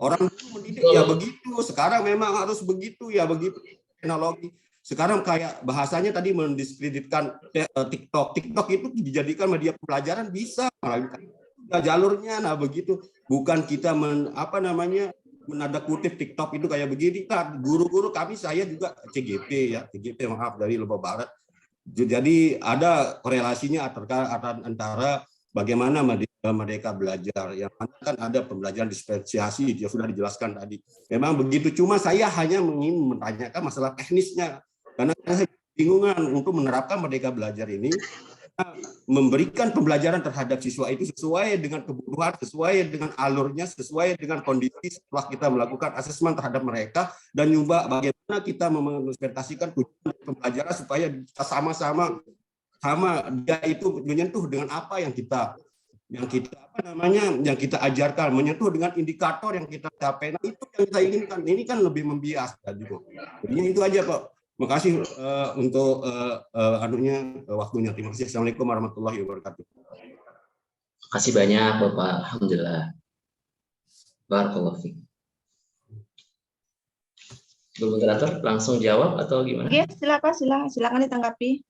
Orang dulu mendidik ya begitu, sekarang memang harus begitu ya begitu teknologi. Sekarang kayak bahasanya tadi mendiskreditkan TikTok. TikTok itu dijadikan media pembelajaran bisa jalurnya. Nah, begitu. Bukan kita menanda kutip TikTok itu kayak begini. Kan guru-guru kami saya juga CGP maaf dari Lombok Barat. Jadi ada korelasinya antara bagaimana mereka belajar. Yang mana kan ada pembelajaran diferensiasi, dia sudah dijelaskan tadi. Memang begitu, cuma saya hanya ingin menanyakan masalah teknisnya. Karena saya bingungan untuk menerapkan Merdeka Belajar ini, memberikan pembelajaran terhadap siswa itu sesuai dengan kebutuhan, sesuai dengan alurnya, sesuai dengan kondisi setelah kita melakukan asesmen terhadap mereka, dan juga bagaimana kita menginterpretasikan tujuan pembelajaran supaya kita sama-sama dia itu menyentuh dengan apa yang kita ajarkan, menyentuh dengan indikator yang kita capai. Nah, itu yang kita inginkan. Ini kan lebih membias tadi kok. Jadi itu aja kok. Terima kasih untuk waktunya. Terima kasih. Assalamualaikum warahmatullahi wabarakatuh. Terima kasih banyak Bapak. Alhamdulillah. Barakallahu fiik. Bu moderator langsung jawab atau gimana? Oke, silakan ditanggapi.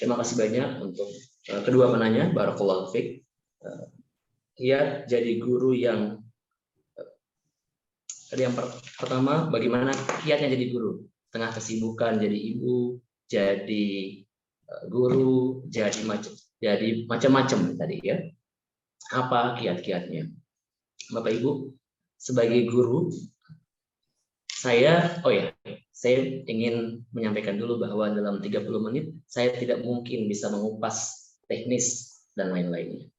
Terima kasih banyak untuk kedua penanya. Barakallahu fiik. Kiat jadi guru yang pertama, bagaimana kiatnya jadi guru? Tengah kesibukan jadi ibu, jadi guru, jadi macam-macam tadi ya. Apa kiat-kiatnya? Bapak Ibu, sebagai guru, saya ingin menyampaikan dulu bahwa dalam 30 menit saya tidak mungkin bisa mengupas teknis dan lain-lainnya.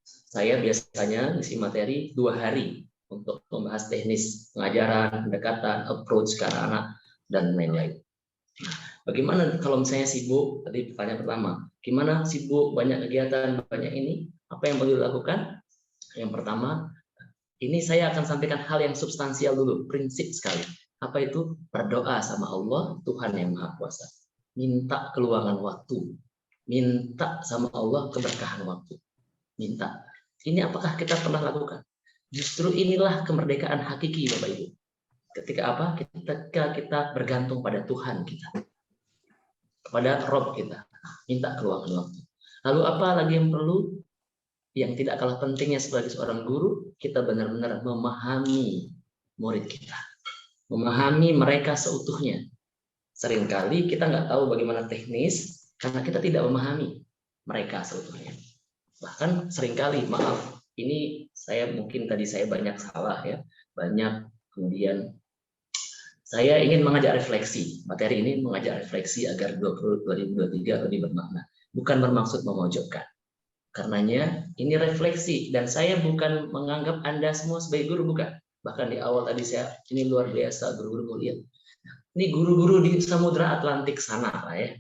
Saya biasanya ngisi materi 2 hari untuk membahas teknis pengajaran, pendekatan, approach ke anak dan lain-lain. Bagaimana kalau misalnya sibuk? Tadi pertanyaan pertama, gimana sibuk, banyak kegiatan, banyak ini? Apa yang perlu dilakukan? Yang pertama, ini saya akan sampaikan hal yang substansial dulu, prinsip sekali. Apa itu? Berdoa sama Allah, Tuhan yang Maha Kuasa. Minta keluangan waktu. Minta sama Allah keberkahan waktu. Minta. Ini apakah kita pernah lakukan? Justru inilah kemerdekaan hakiki, Bapak Ibu. Ketika apa? Ketika kita bergantung pada Tuhan kita. Kepada Rob kita. Minta keluangan waktu. Lalu apa lagi yang perlu? Yang tidak kalah pentingnya sebagai seorang guru, kita benar-benar memahami murid kita. Memahami mereka seutuhnya. Seringkali kita nggak tahu bagaimana teknis, karena kita tidak memahami mereka seutuhnya. Bahkan seringkali, maaf, ini saya mungkin tadi saya banyak salah ya, banyak kemudian saya ingin mengajak refleksi. Materi ini mengajak refleksi agar 2023 lebih bermakna. Bukan bermaksud memojokkan. Karenanya ini refleksi dan saya bukan menganggap Anda semua sebagai guru, bukan. Bahkan di awal tadi ini luar biasa guru-guru lihat. Ini guru-guru di Samudra Atlantik sana lah ya.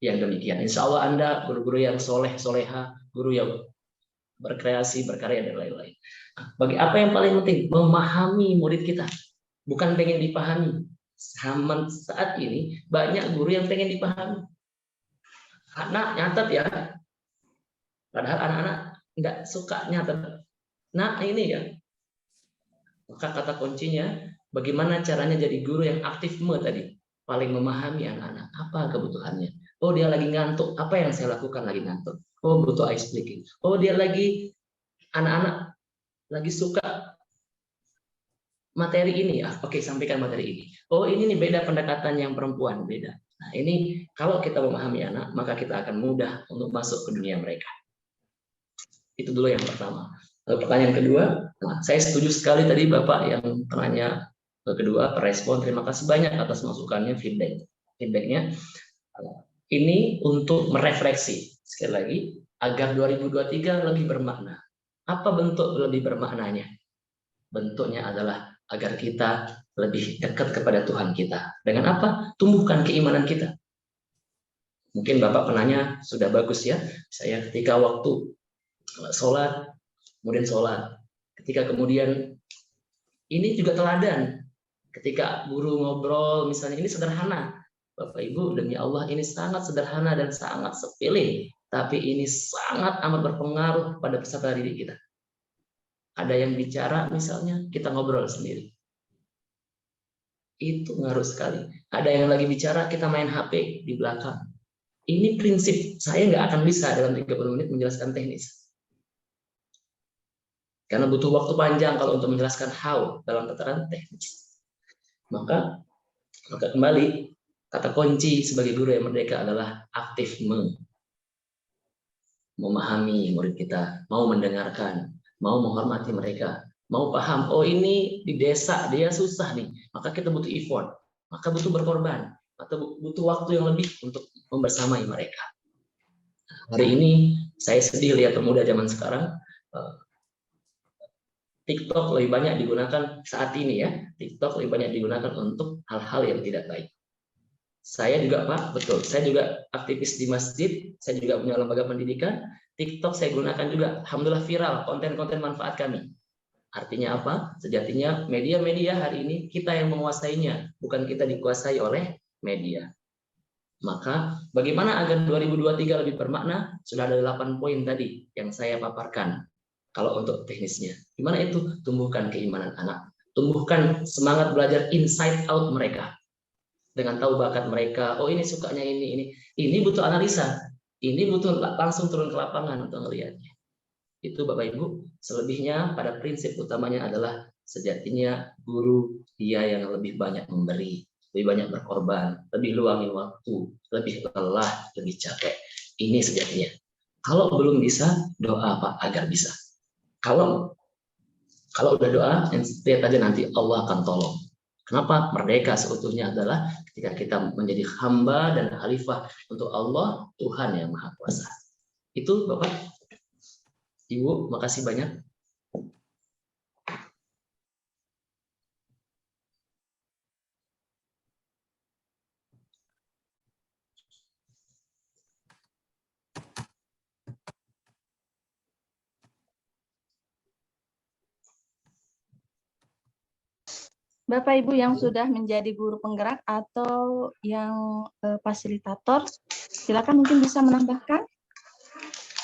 Yang demikian. Insya Allah Anda guru-guru yang soleha, guru yang berkreasi, berkarya dan lain-lain. Bagi apa yang paling penting? Memahami murid kita. Bukan pengen dipahami. Saat ini banyak guru yang pengen dipahami. Anak nyatet ya. Padahal anak-anak nggak suka nyatet. Nah, ini ya. Maka kata kuncinya, bagaimana caranya jadi guru yang aktifme tadi? Paling memahami anak-anak. Apa kebutuhannya? Oh, dia lagi ngantuk. Apa yang saya lakukan lagi ngantuk? Oh, butuh ice breaking. Oh, dia lagi, anak-anak lagi suka materi ini ya. Oke, sampaikan materi ini. Oh, ini nih beda pendekatan yang perempuan, beda. Nah, ini kalau kita memahami anak, maka kita akan mudah untuk masuk ke dunia mereka. Itu dulu yang pertama. Lalu pertanyaan kedua, nah, saya setuju sekali tadi Bapak yang penanya kedua, perespon. Terima kasih banyak atas masukannya, feedbacknya. Ini untuk merefleksi sekali lagi agar 2023 lebih bermakna. Apa bentuk lebih bermaknanya? Bentuknya adalah agar kita lebih dekat kepada Tuhan kita. Dengan apa? Tumbuhkan keimanan kita. Mungkin Bapak penanya sudah bagus ya. Saya ketika waktu sholat, kemudian sholat. Ketika kemudian, ini juga teladan. Ketika guru ngobrol, misalnya ini sederhana. Bapak Ibu, demi Allah ini sangat sederhana dan sangat sepele. Tapi ini sangat amat berpengaruh pada peserta didik kita. Ada yang bicara misalnya, kita ngobrol sendiri. Itu ngaruh sekali. Ada yang lagi bicara, kita main HP di belakang. Ini prinsip, saya nggak akan bisa dalam 30 menit menjelaskan teknis. Karena butuh waktu panjang kalau untuk menjelaskan how dalam tataran teknis. Maka kembali, kata kunci sebagai guru yang merdeka adalah aktif memahami murid kita, mau mendengarkan, mau menghormati mereka, mau paham, oh ini di desa dia susah nih, maka kita butuh effort, maka butuh berkorban, atau butuh waktu yang lebih untuk membersamai mereka. Hari ini saya sedih lihat pemuda zaman sekarang, TikTok lebih banyak digunakan saat ini ya, TikTok lebih banyak digunakan untuk hal-hal yang tidak baik. Saya juga Pak, betul, saya juga aktivis di masjid, saya juga punya lembaga pendidikan, TikTok saya gunakan juga, alhamdulillah viral, konten-konten manfaat kami. Artinya apa? Sejatinya media-media hari ini kita yang menguasainya, bukan kita dikuasai oleh media. Maka bagaimana agar 2023 lebih bermakna? Sudah ada 8 poin tadi yang saya paparkan. Kalau untuk teknisnya, gimana itu? Tumbuhkan keimanan anak, tumbuhkan semangat belajar inside out mereka. Dengan tahu bakat mereka, oh ini sukanya ini butuh analisa, ini butuh langsung turun ke lapangan untuk melihatnya. Itu Bapak Ibu, selebihnya pada prinsip utamanya adalah sejatinya guru dia yang lebih banyak memberi, lebih banyak berkorban, lebih luangin waktu, lebih lelah, lebih capek. Ini sejatinya. Kalau belum bisa, doa Pak agar bisa. Kalau udah doa, lihat aja nanti Allah akan tolong. Kenapa? Merdeka seutuhnya adalah ketika kita menjadi hamba dan khalifah untuk Allah, Tuhan yang Maha Kuasa. Itu Bapak, Ibu, makasih banyak. Bapak Ibu yang sudah menjadi guru penggerak atau yang fasilitator, silakan mungkin bisa menambahkan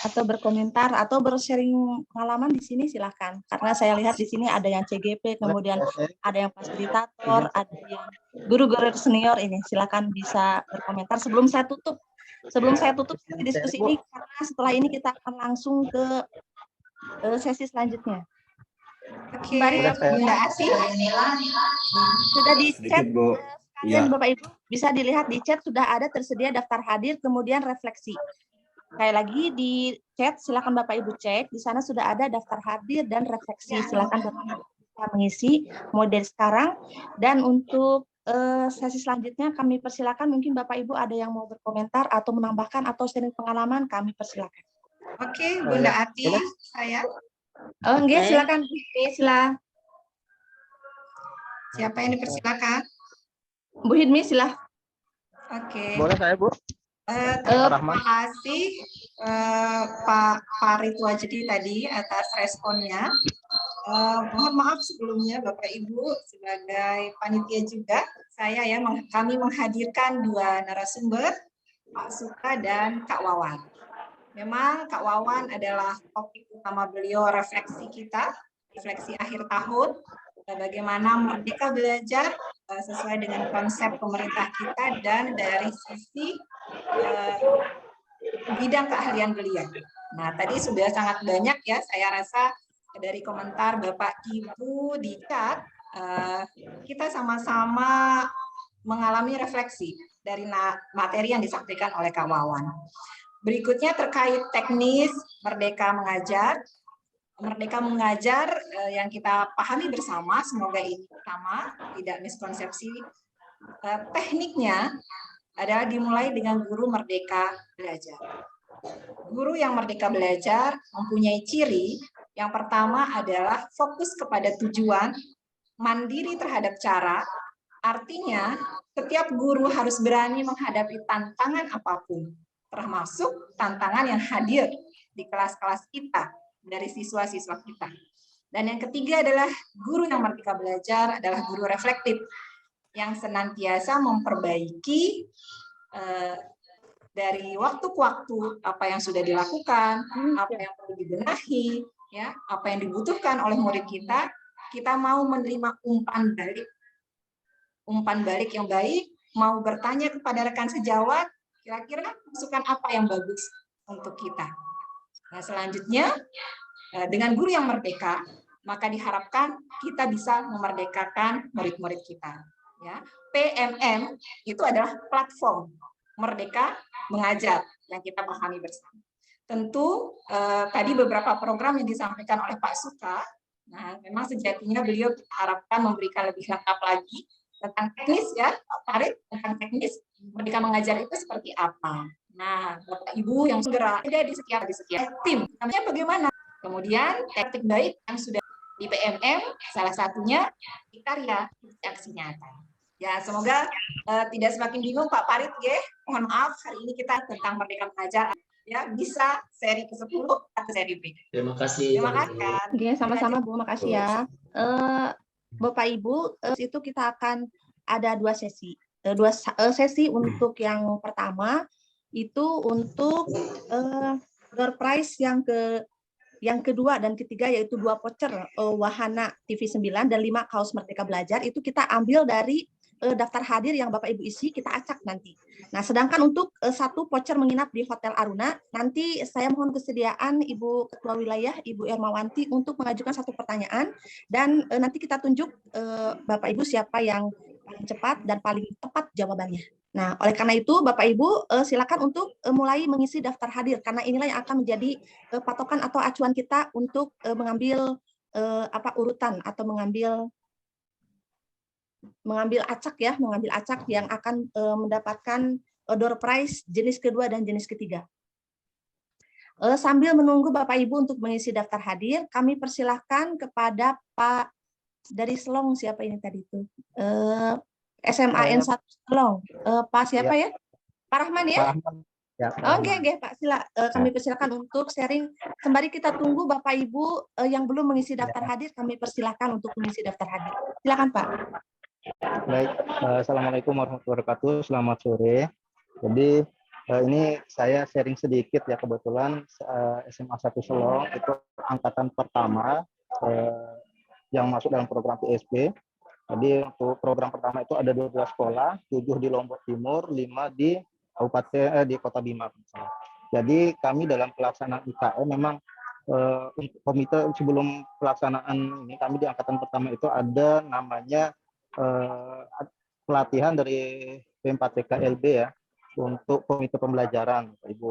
atau berkomentar atau bersharing pengalaman di sini, silakan. Karena saya lihat di sini ada yang CGP, kemudian ada yang fasilitator, ada yang guru-guru senior ini. Silakan bisa berkomentar sebelum saya tutup. Sebelum saya tutup diskusi ini, karena setelah ini kita akan langsung ke sesi selanjutnya. Oke, Bunda Ati sudah di chat sekalian Ya. Bapak Ibu bisa dilihat di chat sudah ada tersedia daftar hadir kemudian refleksi. Sekali lagi di chat silakan Bapak Ibu cek di sana sudah ada daftar hadir dan refleksi. Silakan Bapak Ibu mengisi model sekarang dan untuk sesi selanjutnya kami persilakan mungkin Bapak Ibu ada yang mau berkomentar atau menambahkan atau sharing pengalaman kami persilakan. Oke, Bunda Ati, saya. Oh, enggak, silakan. Silakan. Siapa yang dipersilakan? Bu Hidmi, silakan. Oke. Boleh saya, Bu? Terima kasih Pak Farid Wajdi tadi atas responnya. Mohon maaf sebelumnya Bapak Ibu sebagai panitia juga kami menghadirkan dua narasumber, Pak Suka dan Kak Wawan. Memang Kak Wawan adalah topik utama beliau refleksi kita, refleksi akhir tahun, bagaimana merdeka belajar sesuai dengan konsep pemerintah kita dan dari sisi bidang keahlian beliau. Nah, tadi sudah sangat banyak ya, saya rasa dari komentar Bapak Ibu di chat, kita sama-sama mengalami refleksi dari materi yang disampaikan oleh Kak Wawan. Berikutnya terkait teknis Merdeka Mengajar. Merdeka Mengajar yang kita pahami bersama, semoga ini sama, tidak miskonsepsi. Tekniknya adalah dimulai dengan guru merdeka belajar. Guru yang merdeka belajar mempunyai ciri, yang pertama adalah fokus kepada tujuan, mandiri terhadap cara, artinya setiap guru harus berani menghadapi tantangan apapun, termasuk tantangan yang hadir di kelas-kelas kita, dari siswa-siswa kita. Dan yang ketiga adalah guru yang merdeka belajar adalah guru reflektif, yang senantiasa memperbaiki dari waktu ke waktu apa yang sudah dilakukan, apa yang perlu dibenahi, ya, apa yang dibutuhkan oleh murid kita, kita mau menerima umpan balik yang baik, mau bertanya kepada rekan sejawat, kira-kira masukan apa yang bagus untuk kita. Nah, selanjutnya, dengan guru yang merdeka, maka diharapkan kita bisa memerdekakan murid-murid kita. Ya, PMM itu adalah platform Merdeka Mengajar yang kita pahami bersama. Tentu tadi beberapa program yang disampaikan oleh Pak Suka, nah memang sejatinya beliau harapkan memberikan lebih lengkap lagi tentang teknis ya, Pak Farid, tentang teknis Merdeka Mengajar itu seperti apa. Nah, Bapak Ibu yang segera ada di setiap tim, namanya bagaimana? Kemudian teknik baik yang sudah di PMM, salah satunya di karya aksi nyata. Ya, semoga tidak semakin bingung Pak Farid, ya. Mohon maaf, hari ini kita tentang Merdeka Mengajar. Ya, bisa seri ke-10 atau seri B. Terima kasih. Terima kasih. Oke, sama-sama Bu, makasih ya. Bapak Ibu, itu kita akan ada dua sesi. Dua sesi untuk yang pertama itu untuk door prize yang kedua dan ketiga, yaitu 2 voucher wahana TV 9 dan 5 kaos Merdeka Belajar, itu kita ambil dari daftar hadir yang Bapak Ibu isi, kita acak nanti. Nah, sedangkan untuk 1 voucher menginap di Hotel Aruna, nanti saya mohon kesediaan Ibu Ketua Wilayah, Ibu Ermawanti, untuk mengajukan 1 pertanyaan, dan nanti kita tunjuk Bapak Ibu siapa yang paling cepat dan paling tepat jawabannya. Nah, oleh karena itu, Bapak Ibu silakan untuk mulai mengisi daftar hadir, karena inilah yang akan menjadi patokan atau acuan kita untuk mengambil urutan atau mengambil acak yang akan mendapatkan door prize jenis kedua dan jenis ketiga. Sambil menunggu Bapak Ibu untuk mengisi daftar hadir, kami persilahkan kepada Pak dari Selong, siapa ini tadi itu? SMAN 1 Selong. Pak siapa ya? Pak Rahman ya? Oke, Pak, kami persilakan untuk sharing. Sembari kita tunggu Bapak Ibu yang belum mengisi daftar hadir, kami persilakan untuk mengisi daftar hadir. Silakan Pak. Baik, Assalamualaikum warahmatullahi wabarakatuh. Selamat sore. Jadi ini saya sharing sedikit ya, kebetulan SMA 1 Selong itu angkatan pertama yang masuk dalam program PSB. Jadi untuk program pertama itu ada 12 sekolah, 7 di Lombok Timur, 5 di Kabupaten di Kota Bima. Jadi kami dalam pelaksanaan IKM memang komite sebelum pelaksanaan ini, kami di angkatan pertama itu ada namanya pelatihan dari P4TK-LB ya untuk komite pembelajaran, Pak Ibu.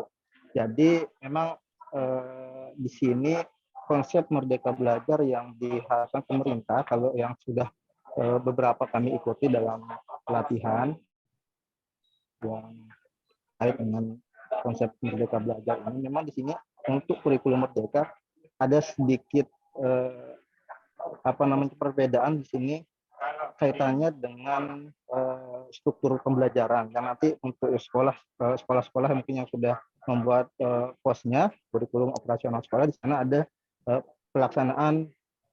Jadi memang di sini konsep Merdeka Belajar yang diharapkan pemerintah, kalau yang sudah beberapa kami ikuti dalam pelatihan yang terkait dengan konsep Merdeka Belajar ini, memang di sini untuk kurikulum Merdeka ada sedikit perbedaan di sini kaitannya dengan struktur pembelajaran. Dan nanti untuk sekolah-sekolah mungkin yang sudah membuat posnya kurikulum operasional sekolah, di sana ada pelaksanaan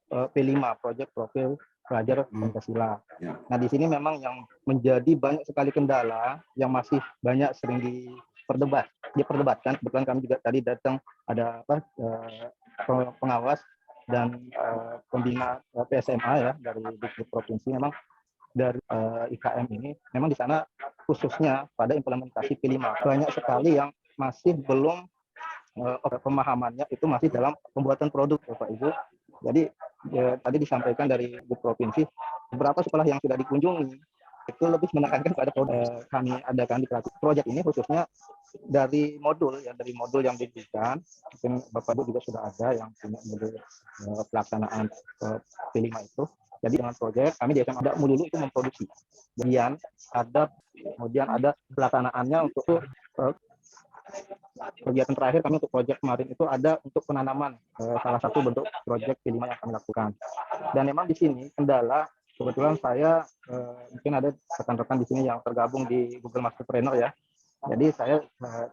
P5, Proyek Profil Pelajar Pancasila. Nah, di sini memang yang menjadi banyak sekali kendala yang masih banyak sering diperdebatkan. Kebetulan kami juga tadi datang ada pengawas dan pembina PSMA ya dari Dikbud Provinsi. Memang dari IKM ini memang di sana khususnya pada implementasi P5 banyak sekali yang masih belum pemahamannya itu masih dalam pembuatan produk, Bapak Ibu. Jadi tadi disampaikan dari Dikbud Provinsi, beberapa sekolah yang sudah dikunjungi itu lebih menekankan pada produk. Kami adakan di proyek ini khususnya dari modul yang diberikan. Mungkin Bapak Ibu juga sudah ada yang punya modul pelaksanaan P5 itu. Jadi dengan proyek kami di SMA ada dulu itu memproduksi. Kemudian ada pelaksanaannya untuk kegiatan terakhir kami untuk proyek kemarin itu ada untuk penanaman, salah satu bentuk proyek P5 yang kami lakukan. Dan memang di sini kendala, kebetulan saya mungkin ada rekan-rekan di sini yang tergabung di Google Masterpreneur ya. Jadi saya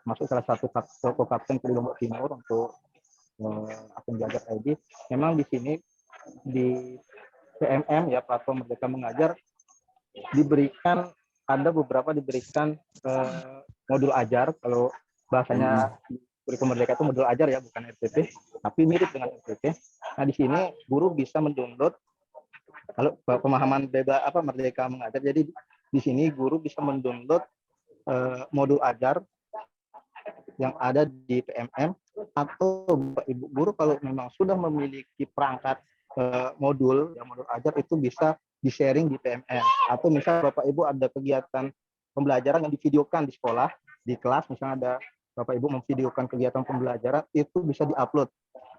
masuk salah satu co-kapten di Lombok Timur untuk akun Belajar ID. Memang di sini di PMM ya, platform Merdeka Mengajar, ada beberapa diberikan modul ajar. Kalau bahasanya kurikulum Merdeka itu modul ajar ya, bukan RPP, tapi mirip dengan RPP. Nah di sini guru bisa mendownload kalau pemahaman Merdeka Mengajar. Jadi di sini guru bisa mendownload modul ajar yang ada di PMM, atau Ibu guru kalau memang sudah memiliki perangkat modul ajar itu bisa di-sharing di PMM. Atau misal Bapak Ibu ada kegiatan pembelajaran yang divideokan di sekolah, di kelas misalnya ada Bapak Ibu memvideokan kegiatan pembelajaran, itu bisa di-upload.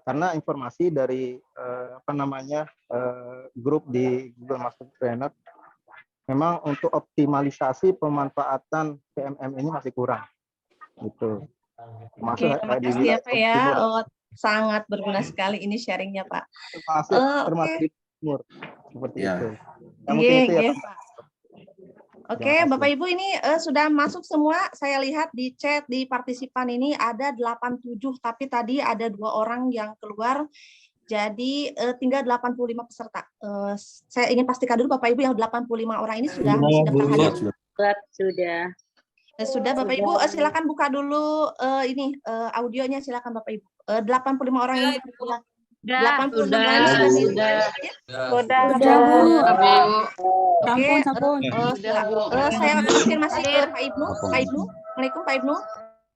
Karena informasi dari grup di Google Masterpreneur memang untuk optimalisasi pemanfaatan PMM ini masih kurang. Gitu. Oke, terima kasih ya Pak ya. Sangat berguna sekali ini sharingnya Pak. Termasuk timur seperti itu. Iya, Pak. Oke, Bapak Ibu ini sudah masuk semua. Saya lihat di chat di partisipan ini ada 87, tapi tadi ada 2 orang yang keluar. Jadi tinggal 85 peserta. Saya ingin pastikan dulu Bapak Ibu yang 85 orang ini sudah hadir. Sudah Bapak Ibu, silakan buka dulu ini audionya, silakan Bapak Ibu. 85 orang yang sudah. 86 Sudah. Oke, saya konfirmasi ke Pak Ibnu. Assalamualaikum Pak Ibnu.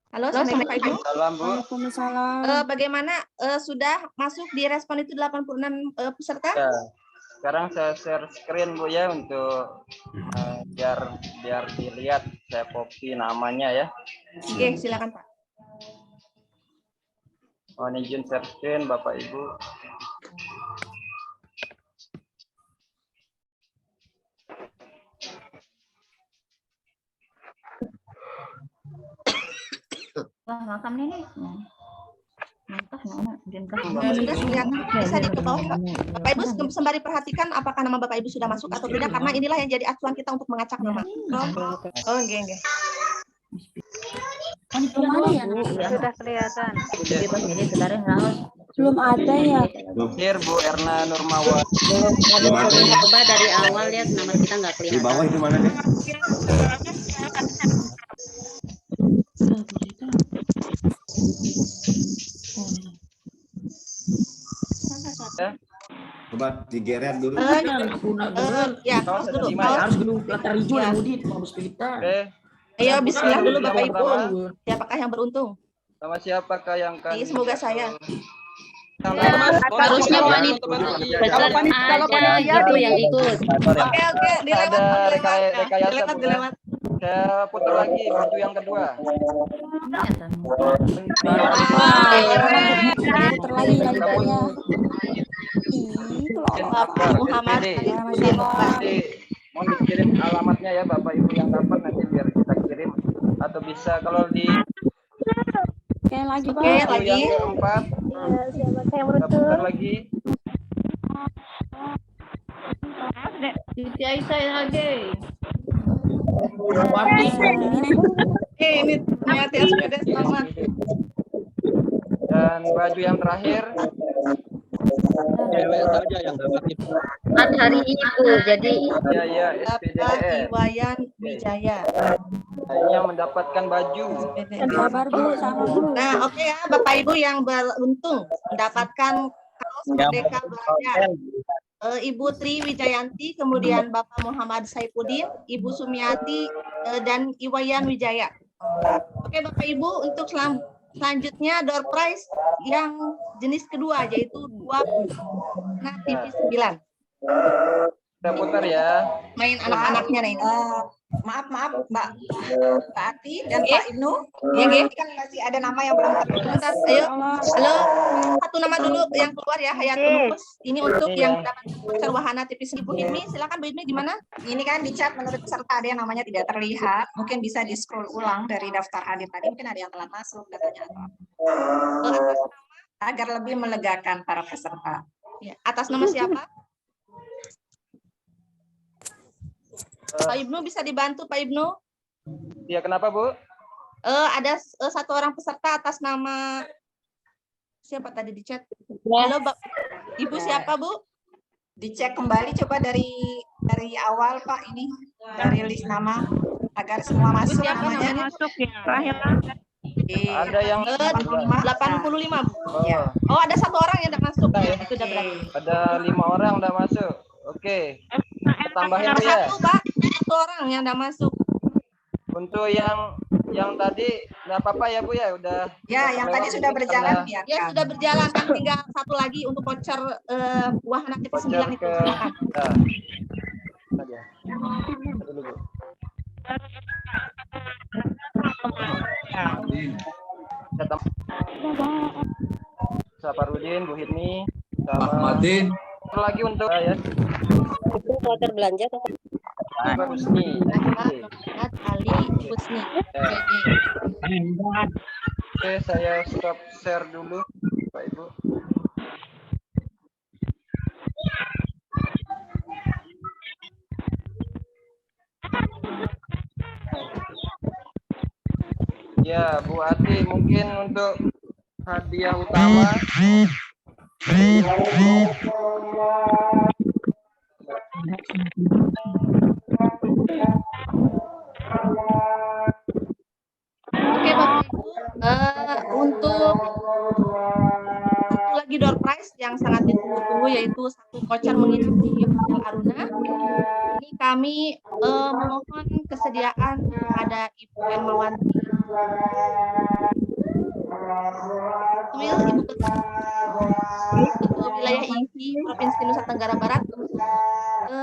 Halo, Assalamualaikum Pak Ibnu. Waalaikumsalam. Bagaimana sudah masuk di respon itu 86 peserta? Ya. Sekarang saya share screen Bu ya untuk biar dilihat, saya copy namanya ya. Oke, silakan Pak. Mohon izin share screen Bapak Ibu. Wah, makam ini. Sudah kelihatan, bisa di bawah Pak. Bapak Ibu sembari perhatikan apakah nama Bapak Ibu sudah masuk atau tidak, karena inilah yang jadi acuan kita untuk mengacak nama. Oke. Sudah kelihatan. Belum ada ya. Here Bu Erna Nurmawan. Coba dari awal ya, nama kita nggak kelihatan. Di bawah itu mana nih? Coba digeret dulu. Ya, harus dulu latar hijau yang mudi harus kita. Ayo bismillah dulu Bapak Ibu. Siapakah yang beruntung? Sama siapakah yang kan? Semoga saya. Harusnya kalau panitia itu yang ikut. Oke, dilewat. Dilewat. Saya putar lagi baju yang kedua. Muhammad. Mohon dikirim alamatnya ya Bapak Ibu yang dapat, nanti biar kita kirim, atau bisa kalau di lagi yang keempat. Kita putar lagi. Siti Aisyah lagi. Ini ternyata sepeda selamat. Dan baju yang terakhir. Hari ini Bu, jadi ya SPDDS. Iwayan Wijaya. yang mendapatkan baju. Sabar Bu, sama Bu. Nah, oke ya, Bapak Ibu yang beruntung mendapatkan kaos Merdeka Belajar. Ibu Tri Wijayanti, kemudian Bapak Muhammad Saifuddin, Ibu Sumiati, dan Iwayan Wijaya. Oke Bapak Ibu, untuk selanjutnya door prize yang jenis kedua, yaitu 20 nah TV 9. Kita putar ya. Main anak-anaknya nih. Maaf Mbak Ati dan Pak Ibnu. Ini kan masih ada nama yang belum tertulis. Ayo, halo, satu nama dulu yang keluar ya, Hayatul Nufus. Ini untuk yang dapat voucher wahana tipis. Ibu Hidmi, silakan Bu Hidmi, gimana? Ini kan di chat menurut peserta ada yang namanya tidak terlihat. Mungkin bisa di scroll ulang dari daftar hadir tadi. Mungkin ada yang telat masuk datanya agar lebih melegakan para peserta. Ya, atas nama siapa? Pak Ibnu bisa dibantu Pak Ibnu? Ya kenapa Bu? Ada satu orang peserta atas nama siapa tadi di chat? Halo Ibu siapa Bu? Dicek kembali coba dari awal Pak ini dari list nama agar semua masuk namanya. Masuk ya. Ada yang 85 Bu. Oh. Oh ada satu orang yang tidak masuk. Itu udah berarti. Ada 5 orang udah masuk. Oke. Tambahin Bu ya. Satu Pak, satu orang yang tidak masuk. Untuk yang tadi nggak apa-apa ya Bu ya, udah. Ya, yang tadi sudah berjalan ya. Ya sudah berjalan, kan tinggal satu lagi untuk voucher wahana TV 9 itu. Silakan. Saparudin, Bu Hidmi, sama Ahmadin. Lagi untuk ya. Itu voucher belanja atau Husni. Ali Husni. Oke, saya stop share dulu, Pak Ibu. Ya, Bu Ati, mungkin untuk hadiah utama. Oke Bapak Ibu, untuk satu lagi door prize yang sangat ditunggu-tunggu yaitu satu voucher menginap di Hotel Aruna. Ini kami memohon kesediaan kepada Ibu Ermawanti, Ibu Ketua Wilayah INFI Provinsi Nusa Tenggara Barat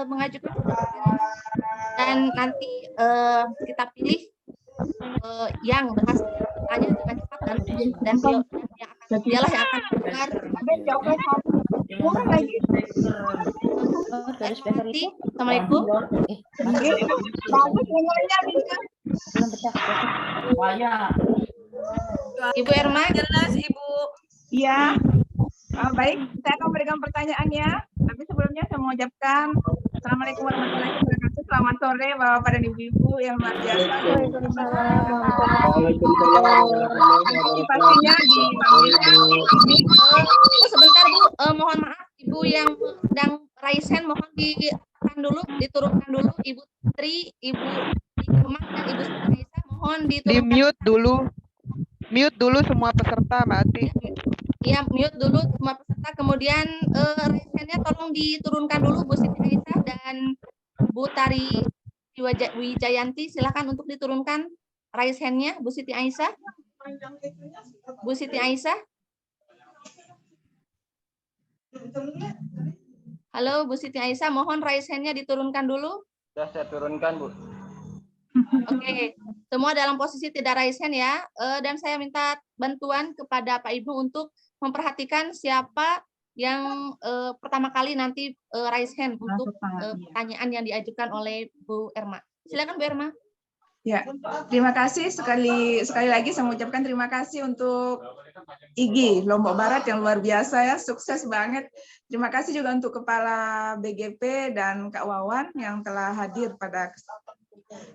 mengajukan dan nanti kita pilih yang berhasil bertanya dengan cepat dan dialah yang akan keluar. Assalamualaikum. Ibu Erma. Jelas Ibu. Iya. Baik, saya akan memberikan pertanyaannya. Tapi sebelumnya saya mengucapkan Assalamualaikum warahmatullahi wabarakatuh. Selamat sore Bapak dan Ibu-ibu yang luar biasa. Pastinya sebentar Bu, mohon maaf Ibu yang sedang raise hand mohon diturunkan dulu Ibu Tri, Ibu Kemang dan Ibu Raisa mohon diturunkan. Mute dulu semua peserta Mbak Ati. Iya, mute dulu semua peserta. Kemudian raise hand-nya tolong diturunkan dulu Bu Siti Aisyah dan Bu Tari Wijayanti, silakan untuk diturunkan raise hand-nya Bu Siti Aisyah. Bu Siti Aisyah. Halo Bu Siti Aisyah, mohon raise hand-nya diturunkan dulu. Sudah saya turunkan Bu. Oke, semua dalam posisi tidak raise hand ya. Dan saya minta bantuan kepada Pak Ibnu untuk memperhatikan siapa yang pertama kali nanti raise hand untuk pertanyaan yang diajukan oleh Bu Erma. Silakan Bu Erma. Ya, terima kasih sekali lagi saya mengucapkan terima kasih untuk IGI Lombok Barat yang luar biasa ya, sukses banget. Terima kasih juga untuk Kepala BGP dan Kak Wawan yang telah hadir pada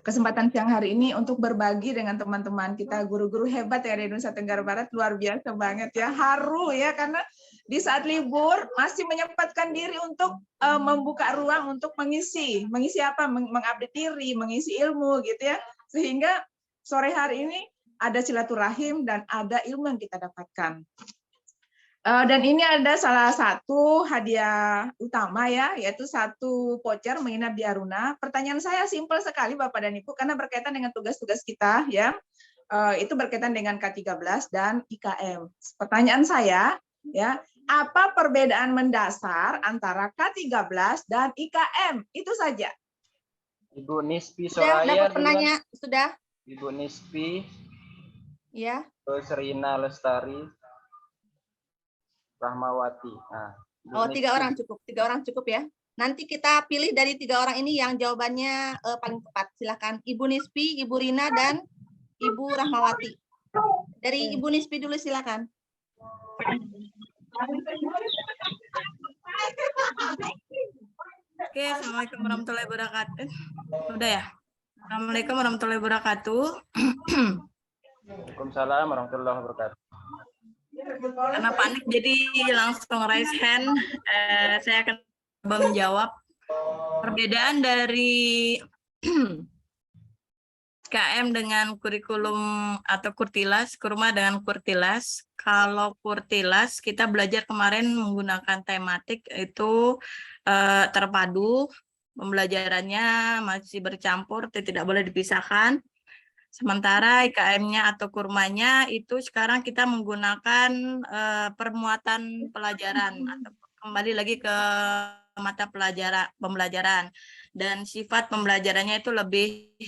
kesempatan siang hari ini untuk berbagi dengan teman-teman kita guru-guru hebat yang ada di Nusa Tenggara Barat, luar biasa banget ya, haru ya karena di saat libur masih menyempatkan diri untuk membuka ruang untuk mengisi apa, mengupdate diri, mengisi ilmu gitu ya, sehingga sore hari ini ada silaturahim dan ada ilmu yang kita dapatkan. Dan ini ada salah satu hadiah utama ya, yaitu 1 voucher menginap di Aruna. Pertanyaan saya simpel sekali Bapak dan Ibu, karena berkaitan dengan tugas-tugas kita ya. Itu berkaitan dengan K13 dan IKM. Pertanyaan saya ya, apa perbedaan mendasar antara K13 dan IKM? Itu saja. Ibu Nispi Sudah Soraya. dapat penanya, sudah? Ibu Nispi. Ya. Terus Rina Lestari. Rahmawati. Nah, Oh, 3 orang cukup. 3 orang cukup ya. Nanti kita pilih dari 3 orang ini yang jawabannya paling tepat. Silakan Ibu Nispi, Ibu Rina, dan Ibu Rahmawati. Dari Ibu Nispi dulu silakan. Oke, Assalamualaikum warahmatullahi wabarakatuh. Udah ya? Assalamualaikum warahmatullahi wabarakatuh. Waalaikumsalam warahmatullahi wabarakatuh. Karena panik jadi langsung raise hand. Saya akan menjawab perbedaan dari KM dengan kurikulum atau kurtilas, kurma dengan kurtilas. Kalau kurtilas kita belajar kemarin menggunakan tematik itu terpadu, pembelajarannya masih bercampur, tidak boleh dipisahkan. Sementara IKM-nya atau kurmanya itu sekarang kita menggunakan permuatan pelajaran atau kembali lagi ke mata pembelajaran dan sifat pembelajarannya itu lebih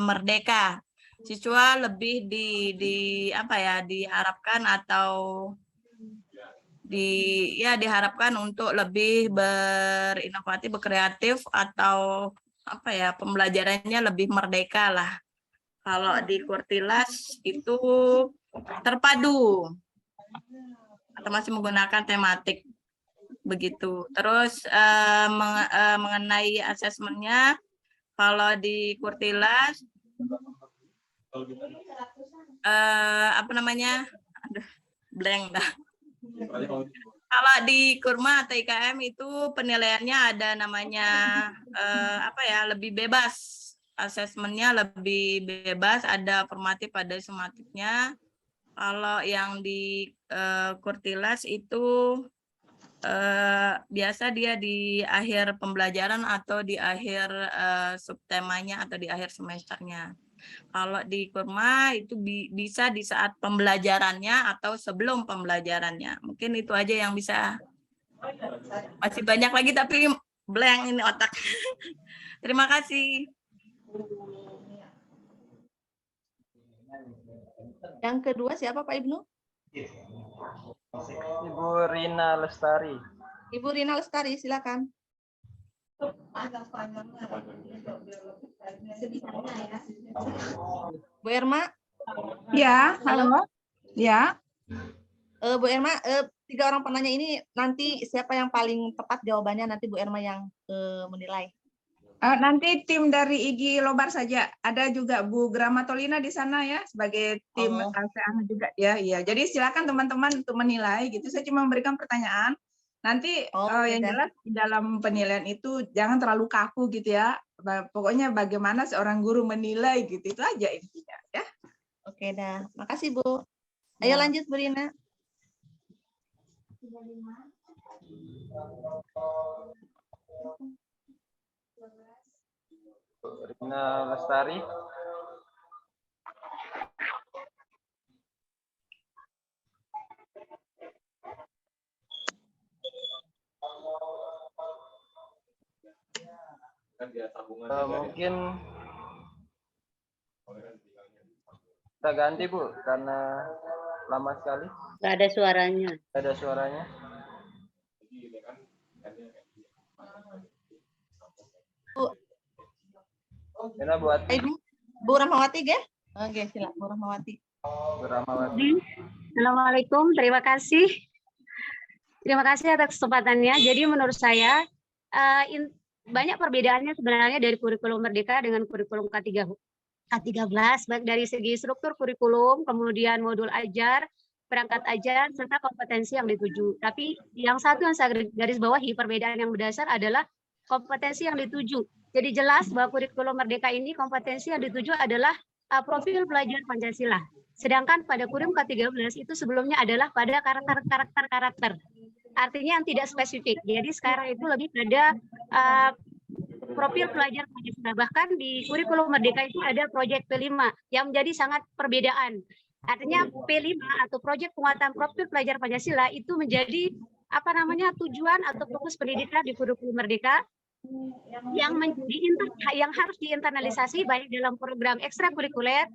merdeka. Siswa lebih diharapkan atau diharapkan untuk lebih berinovatif, berkreatif atau pembelajarannya lebih merdeka lah. Kalau di kurtilas itu terpadu atau masih menggunakan tematik begitu. Terus mengenai asesmennya, kalau di kurtilas blank dah. Kalau di kurma atau IKM itu penilaiannya ada namanya lebih bebas. Asesmennya lebih bebas, ada formatif, ada sumatifnya. Kalau yang di kurtilas itu biasa dia di akhir pembelajaran atau di akhir subtemanya atau di akhir semesternya. Kalau di kurma itu bisa di saat pembelajarannya atau sebelum pembelajarannya. Mungkin itu aja yang bisa. Masih banyak lagi tapi blank ini otak. Terima kasih. Yang kedua siapa Pak Ibnu? Ibu Rina Lestari. Ibu Rina Lestari, silakan. Bu Erma? Ya, halo. Ya. Bu Erma, 3 orang penanya ini nanti siapa yang paling tepat jawabannya, nanti Bu Erma yang menilai. Nanti tim dari IGI Lobar saja. Ada juga Bu Gramatolina di sana ya sebagai tim ASEAN juga ya. Iya. Jadi silakan teman-teman untuk menilai gitu. Saya cuma memberikan pertanyaan. Nanti yang jelas di dalam penilaian itu jangan terlalu kaku gitu ya. Pokoknya bagaimana seorang guru menilai gitu. Itu aja intinya ya. Oke dah. Makasih Bu. Ayo lanjut Bu Rina. Rina Lestari. Mungkin kita ganti Bu, karena lama sekali. Nggak ada suaranya. Nggak ada suaranya. Bu Rahmawati ya? Oke, silakan Bu Rahmawati. Bu Rahmawati. Assalamualaikum, terima kasih. Terima kasih atas kesempatannya. Jadi menurut saya banyak perbedaannya sebenarnya dari kurikulum Merdeka dengan kurikulum K13, baik dari segi struktur kurikulum, kemudian modul ajar, perangkat ajar, serta kompetensi yang dituju. Tapi yang satu yang saya garis bawahi, perbedaan yang mendasar adalah kompetensi yang dituju. Jadi jelas bahwa kurikulum Merdeka ini kompetensi yang dituju adalah profil pelajar Pancasila. Sedangkan pada kurikulum K13 itu sebelumnya adalah pada karakter. Artinya yang tidak spesifik. Jadi sekarang itu lebih pada profil pelajar Pancasila. Bahkan di kurikulum Merdeka itu ada proyek P5 yang menjadi sangat perbedaan. Artinya P5 atau proyek penguatan profil pelajar Pancasila itu menjadi tujuan atau fokus pendidikan di kurikulum Merdeka yang harus diinternalisasi baik dalam program ekstrakurikuler,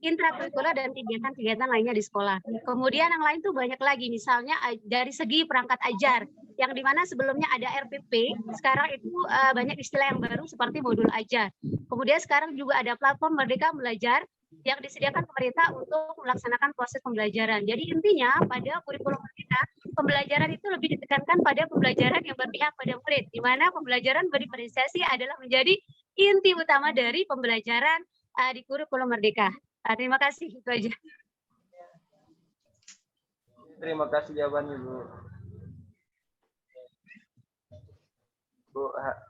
intrakurikuler dan kegiatan-kegiatan lainnya di sekolah. Kemudian yang lain tuh banyak lagi, misalnya dari segi perangkat ajar, yang dimana sebelumnya ada RPP, sekarang itu banyak istilah yang baru seperti modul ajar. Kemudian sekarang juga ada platform Merdeka Belajar yang disediakan pemerintah untuk melaksanakan proses pembelajaran. Jadi intinya pada kurikulum Merdeka, pembelajaran itu lebih ditekankan pada pembelajaran yang berpihak pada murid, di mana pembelajaran berdifferensiasi adalah menjadi inti utama dari pembelajaran di kurikulum Merdeka. Terima kasih, itu aja. Terima kasih jawabannya, Bu.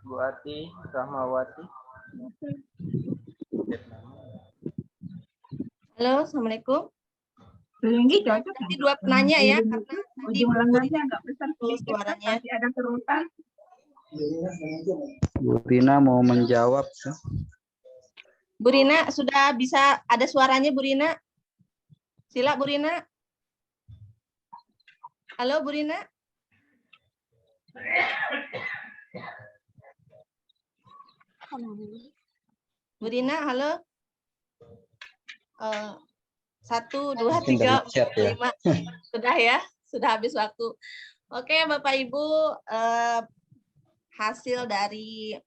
Bu Ati Rahmawati. Halo, Assalamualaikum. Nanti dua penanya ya, karena tadi suaranya ada kerutan. Bu Rina mau menjawab. Bu Rina sudah bisa ada suaranya, Bu Rina? Sila, Bu Rina. Halo, Bu Rina. Bu Rina, halo. 1, 2, 3, 4, 5. Sudah ya, sudah habis waktu. Oke, Bapak Ibu, hasil dari